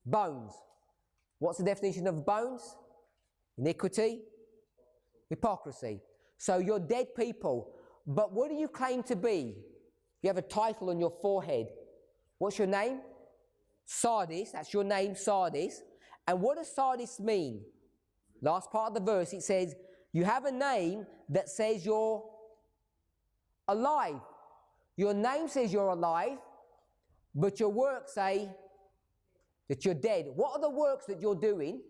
Bones. What's the definition of bones? Iniquity, hypocrisy. So you're dead people. But what do you claim to be? You have a title on your forehead. What's your name? Sardis. That's your name, Sardis. And what does Sardis mean? Last part of the verse, it says, you have a name that says you're alive. Your name says you're alive, but your works say that you're dead. What are the works that you're doing?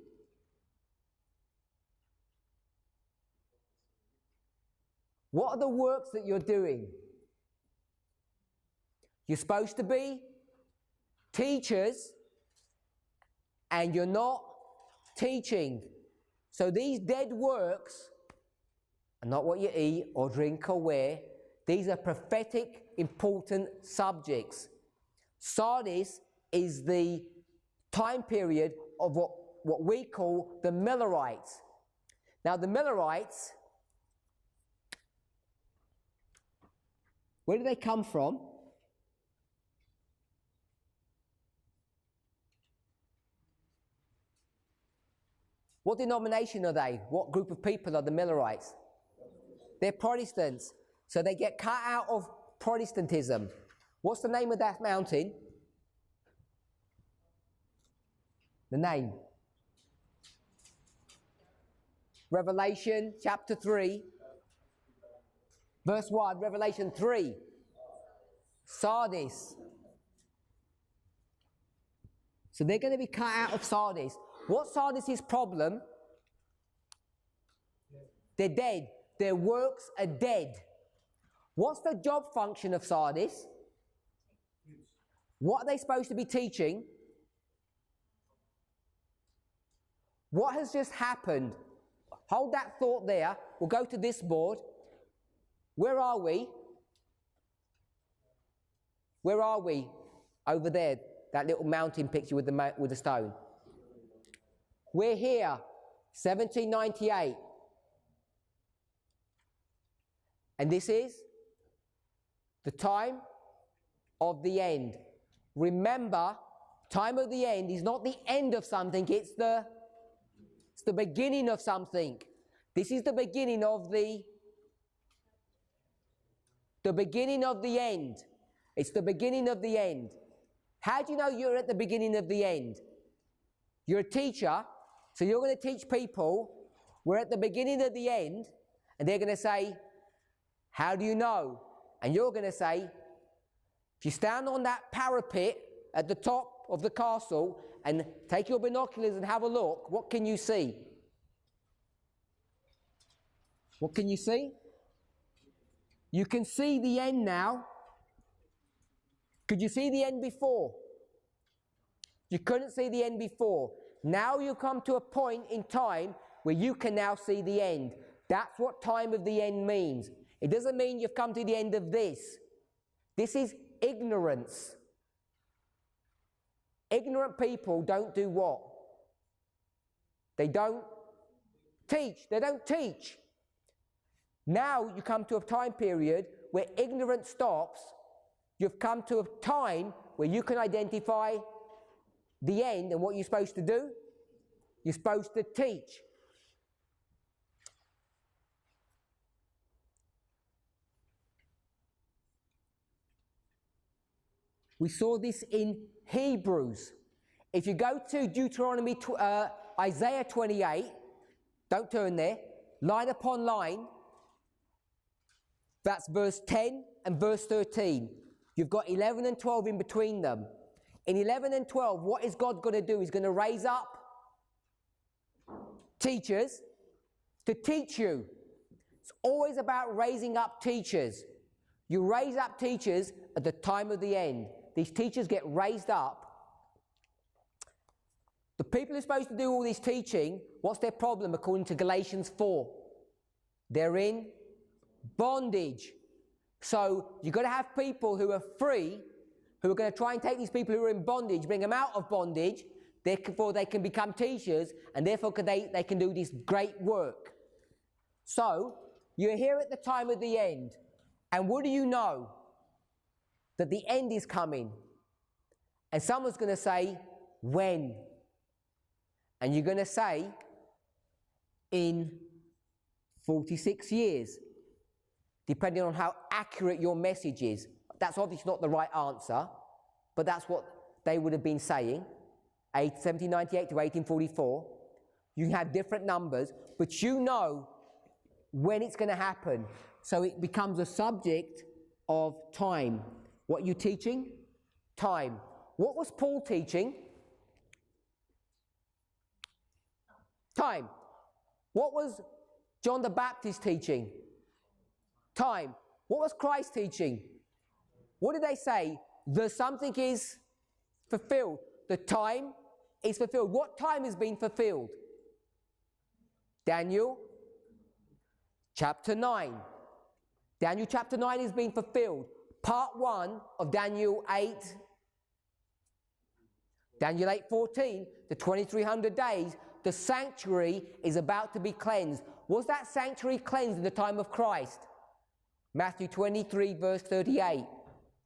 What are the works that you're doing? You're supposed to be teachers, and you're not teaching. So these dead works are not what you eat or drink or wear. These are prophetic, important subjects. Sardis is the time period of what we call the Millerites. Now the Millerites, where do they come from? What denomination are they? What group of people are the Millerites? They're Protestants. So they get cut out of Protestantism. What's the name of that mountain? The name. Revelation chapter 3. Verse 1, Revelation 3. Sardis. So they're going to be cut out of Sardis. What's Sardis' problem? They're dead. Their works are dead. What's the job function of Sardis? What are they supposed to be teaching? What has just happened? Hold that thought there. We'll go to this board. Where are we? Where are we? Over there. That little mountain picture with the stone. We're here, 1798. And this is the time of the end. Remember, time of the end is not the end of something, it's the beginning of something. This is the beginning of the beginning of the end. It's the beginning of the end. How do you know you're at the beginning of the end? You're a teacher, so you're going to teach people we're at the beginning of the end, and they're going to say, how do you know? And you're going to say, if you stand on that parapet at the top of the castle and take your binoculars and have a look, what can you see? What can you see? You can see the end now. Could you see the end before? You couldn't see the end before. Now you come to a point in time where you can now see the end. That's what time of the end means. It doesn't mean you've come to the end of this. This is ignorance. Ignorant people don't do what? They don't teach. They don't teach. Now you come to a time period where ignorance stops. You've come to a time where you can identify the end, and what you're supposed to do? You're supposed to teach. We saw this in Hebrews. If you go to Isaiah 28, don't turn there, line upon line, That's verse 10 and verse 13. You've got 11 and 12 in between them. In 11 and 12, what is God going to do? He's going to raise up teachers to teach you. It's always about raising up teachers. You raise up teachers at the time of the end. These teachers get raised up. The people who are supposed to do all this teaching, what's their problem according to Galatians 4? They're in bondage. So you've got to have people who are free, who are going to try and take these people who are in bondage, bring them out of bondage, therefore they can become teachers, and therefore they can do this great work. So you're here at the time of the end, and what do you know? That the end is coming. And someone's going to say, when? And you're going to say, in 46 years, depending on how accurate your message is. That's obviously not the right answer, but that's what they would have been saying, 1798 to 1844. You can have different numbers, but you know when it's going to happen. So it becomes a subject of time. What are you teaching? Time. What was Paul teaching? Time. What was John the Baptist teaching? Time. What was Christ teaching? What did they say? The something is fulfilled. The time is fulfilled. What time has been fulfilled? Daniel chapter 9. Daniel chapter 9 is being fulfilled. Part 1 of Daniel 8. Daniel 8:14, the 2300 days, the sanctuary is about to be cleansed. Was that sanctuary cleansed in the time of Christ? Matthew 23 verse 38.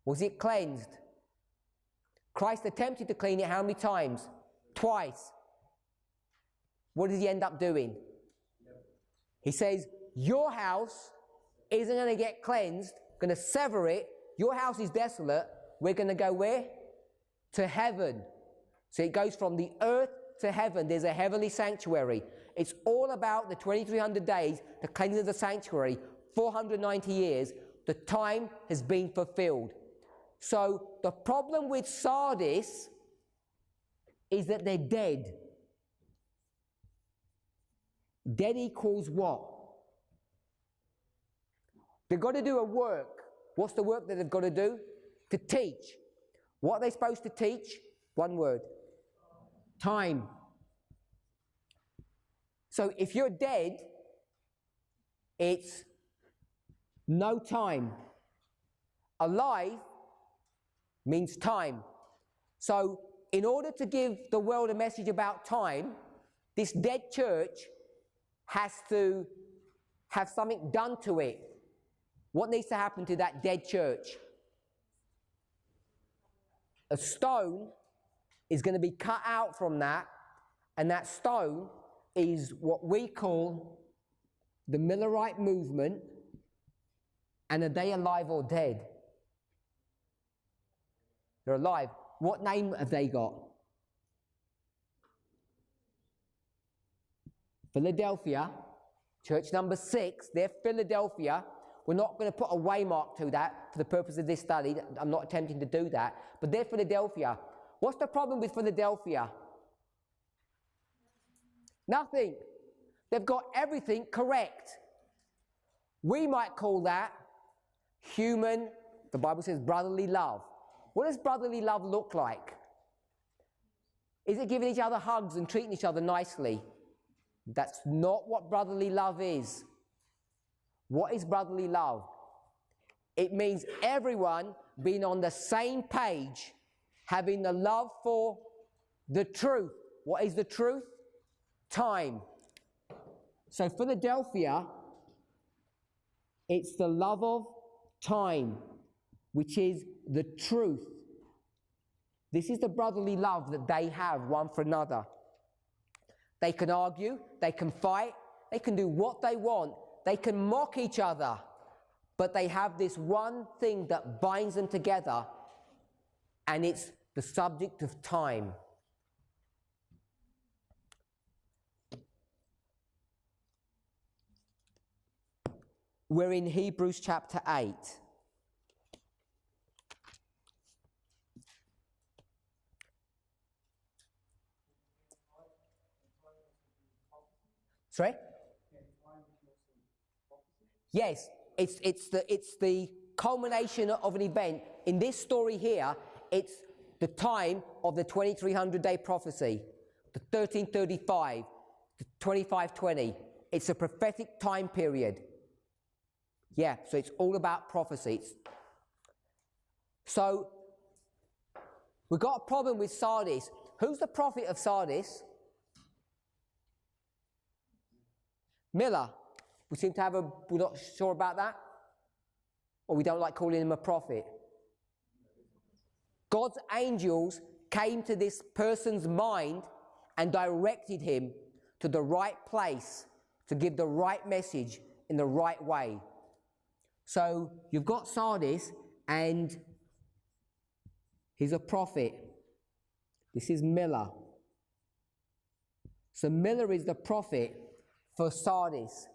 Was it cleansed? Christ attempted to clean it how many times? Twice. What does he end up doing? He says, your house isn't going to get cleansed, going to sever it. Your house is desolate. We're going to go where? To heaven. So it goes from the earth to heaven. There's a heavenly sanctuary. It's all about the 2300 days, the cleansing of the sanctuary, 490 years. The time has been fulfilled. So the problem with Sardis is that they're dead. Dead equals what? They've got to do a work. What's the work that they've got to do? To teach. What are they supposed to teach? One word. Time. So if you're dead, it's no time. Alive means time. So in order to give the world a message about time, this dead church has to have something done to it. What needs to happen to that dead church? A stone is going to be cut out from that, and that stone is what we call the Millerite movement. And are they alive or dead? They're alive. What name have they got? Philadelphia, church number 6, they're Philadelphia. We're not going to put a waymark to that for the purpose of this study. I'm not attempting to do that. But they're Philadelphia. What's the problem with Philadelphia? Nothing. They've got everything correct. We might call that human, the Bible says brotherly love. What does brotherly love look like? Is it giving each other hugs and treating each other nicely? That's not what brotherly love is. What is brotherly love? It means everyone being on the same page, having the love for the truth. What is the truth? Time. So Philadelphia, it's the love of time, which is the truth. This is the brotherly love that they have one for another. They can argue, they can fight, they can do what they want, they can mock each other, but they have this one thing that binds them together, and it's the subject of time. We're in Hebrews chapter 8. Sorry? Yes, it's the culmination of an event. In this story here, it's the time of the 2300-day prophecy, the 1335, the 2520. It's a prophetic time period. Yeah, so it's all about prophecies. So, we've got a problem with Sardis. Who's the prophet of Sardis? Miller. We seem to have we're not sure about that? Or we don't like calling him a prophet? God's angels came to this person's mind and directed him to the right place to give the right message in the right way. So you've got Sardis, and he's a prophet. This is Miller. So Miller is the prophet for Sardis.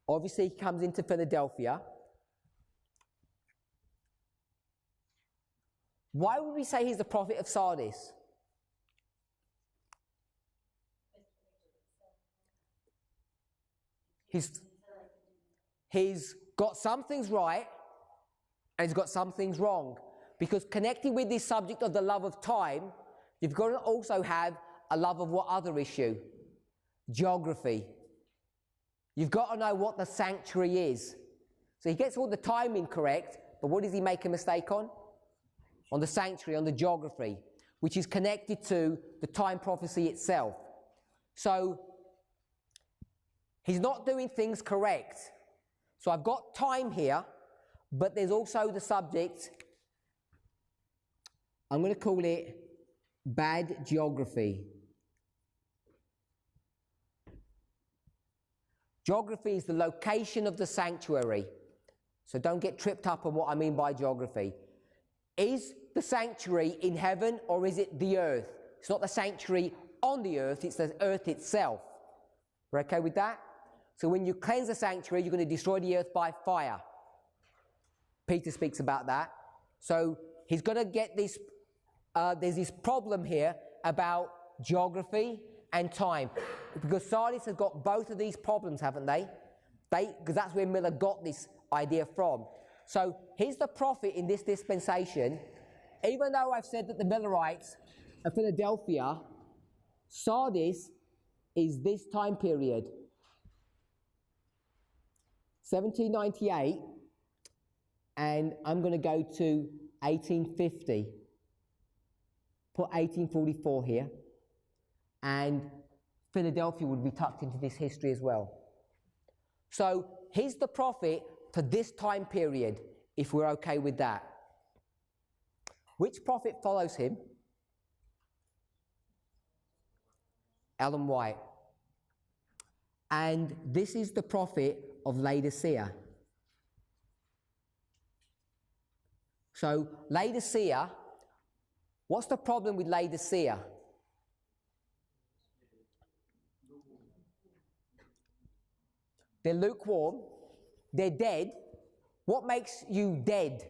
Obviously, he comes into Philadelphia. Why would we say he's the prophet of Sardis? He's got some things right and he's got some things wrong. Because connecting with this subject of the love of time, you've got to also have a love of what other issue? Geography. You've got to know what the sanctuary is. So he gets all the timing correct, but what does he make a mistake on? On the sanctuary, on the geography, which is connected to the time prophecy itself. So he's not doing things correct. So I've got time here, but there's also the subject, I'm going to call it bad geography. Geography is the location of the sanctuary. So don't get tripped up on what I mean by geography. Is the sanctuary in heaven or is it the earth? It's not the sanctuary on the earth, it's the earth itself. We're okay with that? So when you cleanse the sanctuary, you're going to destroy the earth by fire. Peter speaks about that. So he's going to get this, there's this problem here about geography and time. Because Sardis has got both of these problems, haven't they? Because that's where Miller got this idea from. So he's the prophet in this dispensation. Even though I've said that the Millerites are Philadelphia, Sardis is this time period. 1798, and I'm going to go to 1850. Put 1844 here, and Philadelphia would be tucked into this history as well. So he's the prophet for this time period, if we're okay with that. Which prophet follows him? Ellen White. And this is the prophet of Laodicea. So Laodicea, what's the problem with Laodicea? They're lukewarm, they're dead. What makes you dead?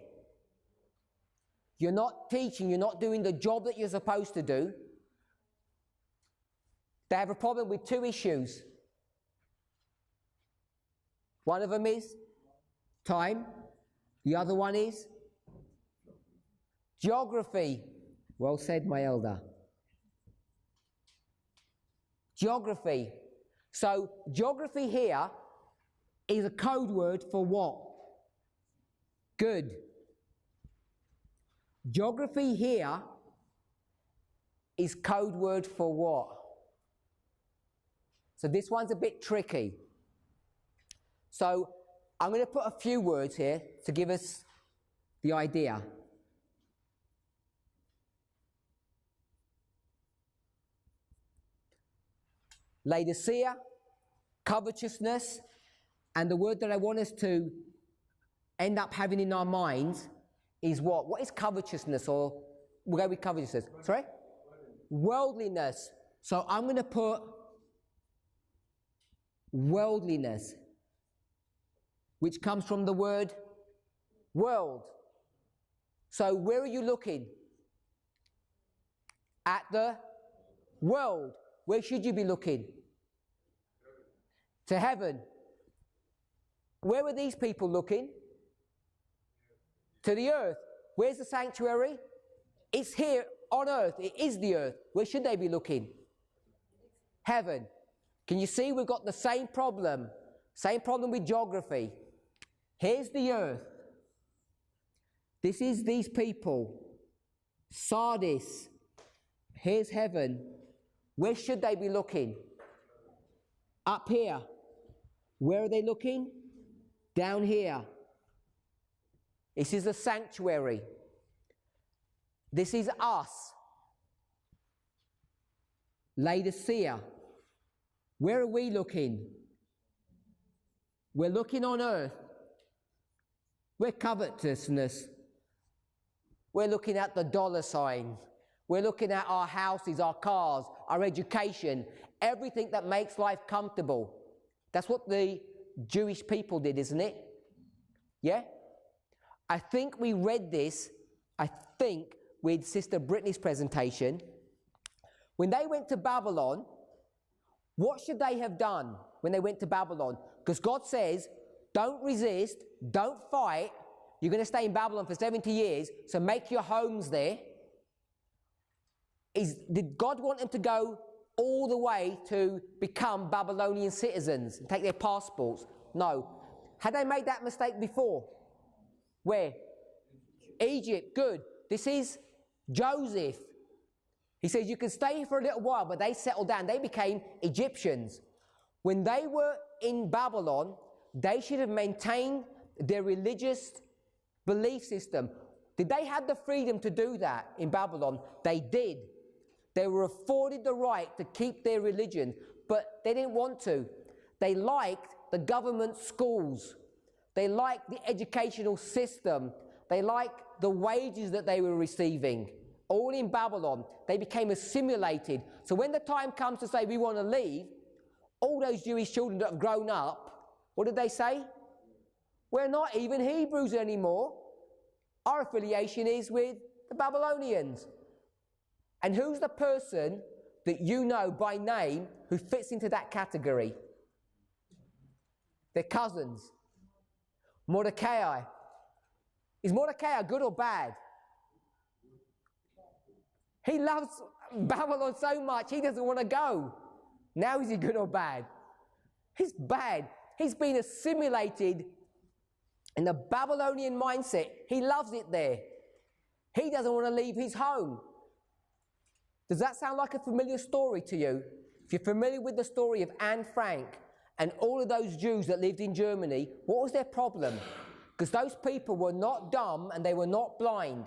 You're not teaching, you're not doing the job that you're supposed to do. They have a problem with two issues. One of them is time. The other one is geography. Well said, my elder. Geography. So geography here is a code word for what? Good. Geography here is code word for what? So this one's a bit tricky. So I'm going to put a few words here to give us the idea. Laodicea, covetousness, and the word that I want us to end up having in our minds is what? What is covetousness? Or we'll go with covetousness. Sorry? Worldliness. So I'm going to put worldliness. which comes from the word world. So where are you looking? At the world. Where should you be looking? To heaven. Where were these people looking? To the earth. Where's the sanctuary? It's here on earth. It is the earth. Where should they be looking? Heaven. Can you see we've got the same problem? Same problem with geography. Here's the earth. This is these people. Sardis. Here's heaven. Where should they be looking? Up here. Where are they looking? Down here. This is a sanctuary. This is us. Laodicea. Where are we looking? We're looking on earth. We're covetousness. We're looking at the dollar sign. We're looking at our houses, our cars, our education, everything that makes life comfortable. That's what the Jewish people did, isn't it? Yeah? I think we read this, with Sister Brittany's presentation. When they went to Babylon, what should they have done when they went to Babylon? Because God says, don't resist, don't fight. You're going to stay in Babylon for 70 years, so make your homes there. Did God want them to go all the way to become Babylonian citizens and take their passports? No. Had they made that mistake before? Where? Egypt. Good. This is Joseph. He says you can stay here for a little while, but they settled down. They became Egyptians. When they were in Babylon, they should have maintained their religious belief system. Did they have the freedom to do that in Babylon? They did. They were afforded the right to keep their religion, but they didn't want to. They liked the government schools. They liked the educational system. They liked the wages that they were receiving. All in Babylon. They became assimilated. So when the time comes to say we want to leave, all those Jewish children that have grown up, what did they say? We're not even Hebrews anymore. Our affiliation is with the Babylonians. And who's the person that you know by name who fits into that category? Their cousins. Mordecai. Is Mordecai good or bad? He loves Babylon so much he doesn't want to go. Now is he good or bad? He's bad. He's been assimilated in the Babylonian mindset. He loves it there. He doesn't want to leave his home. Does that sound like a familiar story to you? If you're familiar with the story of Anne Frank and all of those Jews that lived in Germany, what was their problem? Because those people were not dumb and they were not blind.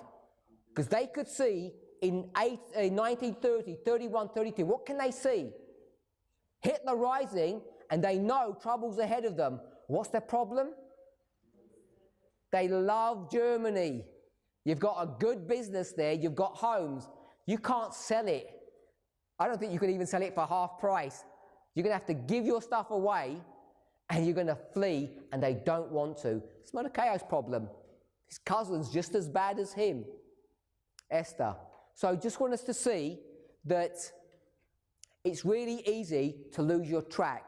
Because they could see in 1930, 31, 32, what can they see? Hitler rising, and they know trouble's ahead of them. What's their problem? They love Germany. You've got a good business there. You've got homes. You can't sell it. I don't think you can even sell it for half price. You're going to have to give your stuff away, and you're going to flee, and they don't want to. It's Mordecai's problem. His cousin's just as bad as him. Esther. So I just want us to see that it's really easy to lose your track.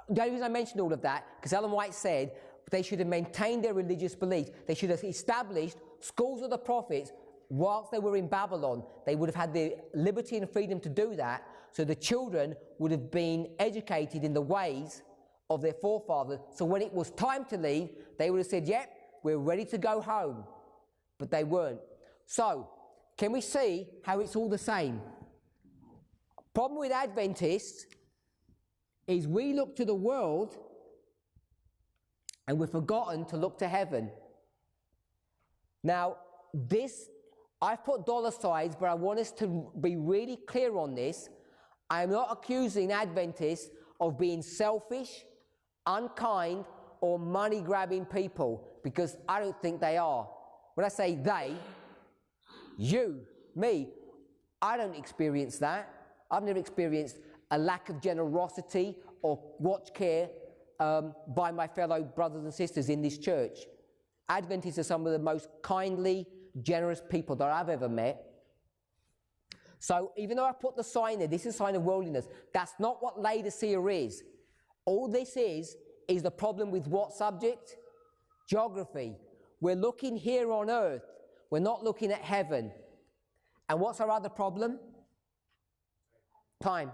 The only reason I mentioned all of that, because Ellen White said they should have maintained their religious beliefs. They should have established schools of the prophets whilst they were in Babylon. They would have had the liberty and freedom to do that, so the children would have been educated in the ways of their forefathers. So when it was time to leave, they would have said, yep, we're ready to go home. But they weren't. So, can we see how it's all the same? Problem with Adventists is we look to the world and we've forgotten to look to heaven. Now, I've put dollar signs, but I want us to be really clear on this. I am not accusing Adventists of being selfish, unkind, or money-grabbing people, because I don't think they are. When I say they, you, me, I don't experience that. I've never experienced a lack of generosity or watch care by my fellow brothers and sisters in this church. Adventists are some of the most kindly, generous people that I've ever met. So even though I put the sign there, this is a sign of worldliness, that's not what Laodicea is. All this is the problem with what subject? Geography. We're looking here on earth. We're not looking at heaven. And what's our other problem? Time.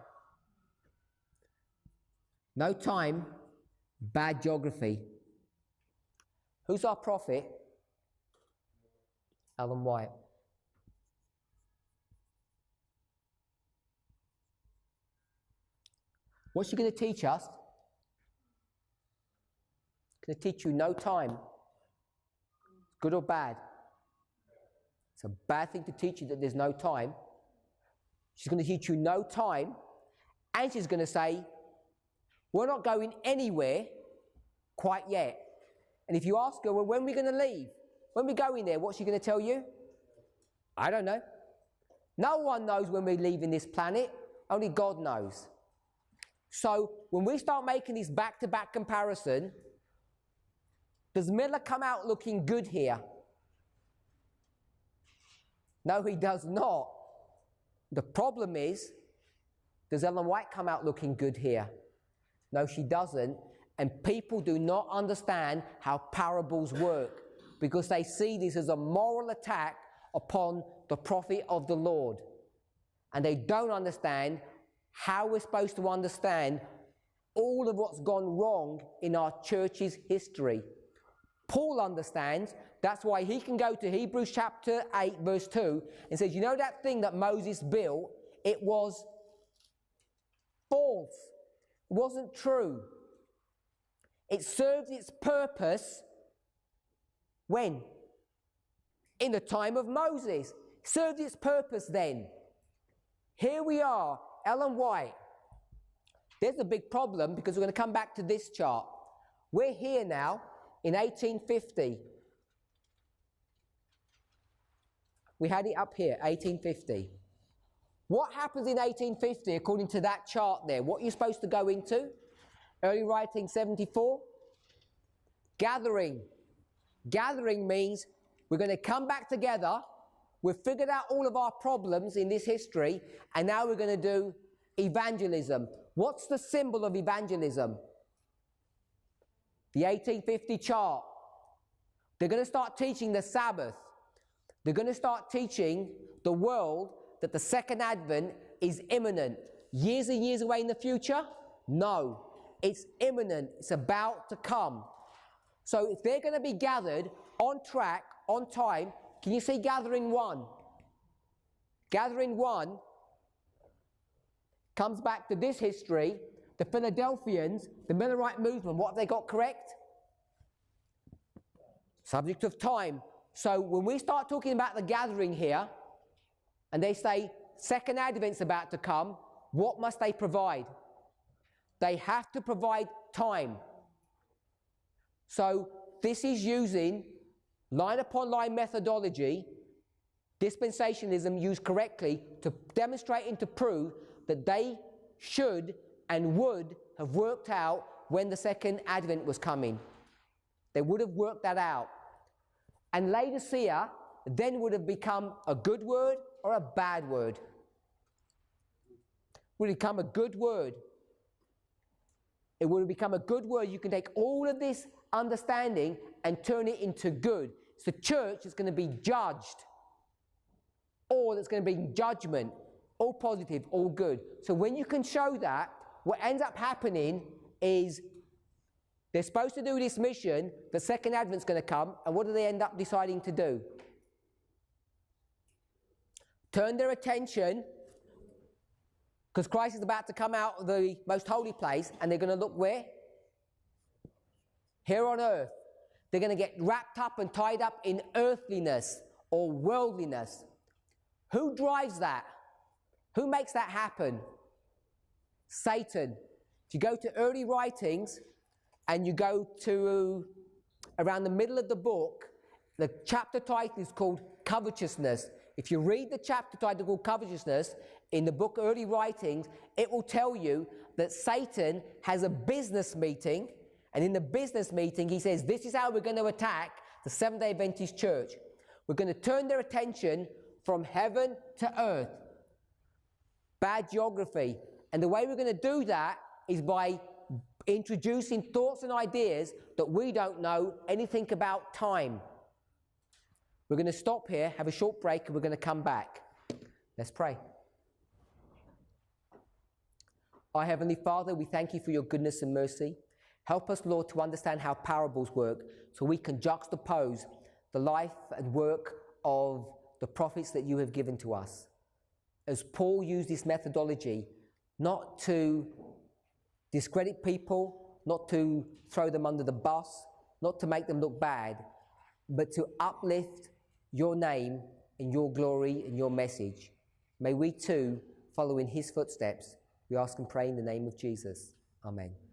No time, bad geography. Who's our prophet? Ellen White. What's she going to teach us? Going to teach you no time. Good or bad? It's a bad thing to teach you that there's no time. She's going to teach you no time, and she's going to say, we're not going anywhere quite yet. And if you ask her, well, when are we going to leave? When we're going there, what's she going to tell you? I don't know. No one knows when we're leaving this planet. Only God knows. So when we start making this back-to-back comparison, does Miller come out looking good here? No, he does not. The problem is, does Ellen White come out looking good here? No, she doesn't. And people do not understand how parables work because they see this as a moral attack upon the prophet of the Lord. And they don't understand how we're supposed to understand all of what's gone wrong in our church's history. Paul understands. That's why he can go to Hebrews chapter 8 verse 2 and says, you know that thing that Moses built? It was false. It wasn't true. It served its purpose when? In the time of Moses. It served its purpose then. Here we are, Ellen White. There's a big problem because we're going to come back to this chart. We're here now in 1850. We had it up here, 1850. What happens in 1850 according to that chart there? What are you supposed to go into? Early writing 74. Gathering. Gathering means we're going to come back together. We've figured out all of our problems in this history, and now we're going to do evangelism. What's the symbol of evangelism? The 1850 chart. They're going to start teaching the Sabbath. They're going to start teaching the world that the second advent is imminent. Years and years away in the future? No. It's imminent. It's about to come. So if they're going to be gathered on track, on time, can you see gathering one? Gathering one comes back to this history. The Philadelphians, the Millerite movement, what have they got correct? Subject of time. So when we start talking about the gathering here, and they say second advent's about to come, what must they provide? They have to provide time. So this is using line upon line methodology, dispensationalism used correctly to demonstrate and to prove that they should and would have worked out when the second advent was coming. They would have worked that out. And Laodicea then would have become a good word or a bad word? Would it become a good word? It would have become a good word. You can take all of this understanding and turn it into good. It's the church that's going to be judged, or that's going to be judgment, all positive, all good. So when you can show that, what ends up happening is they're supposed to do this mission, the second advent's going to come, and what do they end up deciding to do? Turn their attention, because Christ is about to come out of the most holy place, and they're going to look where? Here on earth. They're going to get wrapped up and tied up in earthliness or worldliness. Who drives that? Who makes that happen? Satan. If you go to early writings and you go to around the middle of the book, the chapter title is called Covetousness. If you read the chapter title called Covetousness in the book Early Writings, it will tell you that Satan has a business meeting And in the business meeting, he says, this is how we're going to attack the Seventh-day Adventist Church. We're going to turn their attention from heaven to earth. Bad geography. And the way we're going to do that is by introducing thoughts and ideas that we don't know anything about time. We're going to stop here, have a short break, and we're going to come back. Let's pray. Our Heavenly Father, we thank you for your goodness and mercy. Help us, Lord, to understand how parables work so we can juxtapose the life and work of the prophets that you have given to us. As Paul used this methodology, not to discredit people, not to throw them under the bus, not to make them look bad, but to uplift your name and your glory and your message. May we too follow in his footsteps. We ask and pray in the name of Jesus. Amen.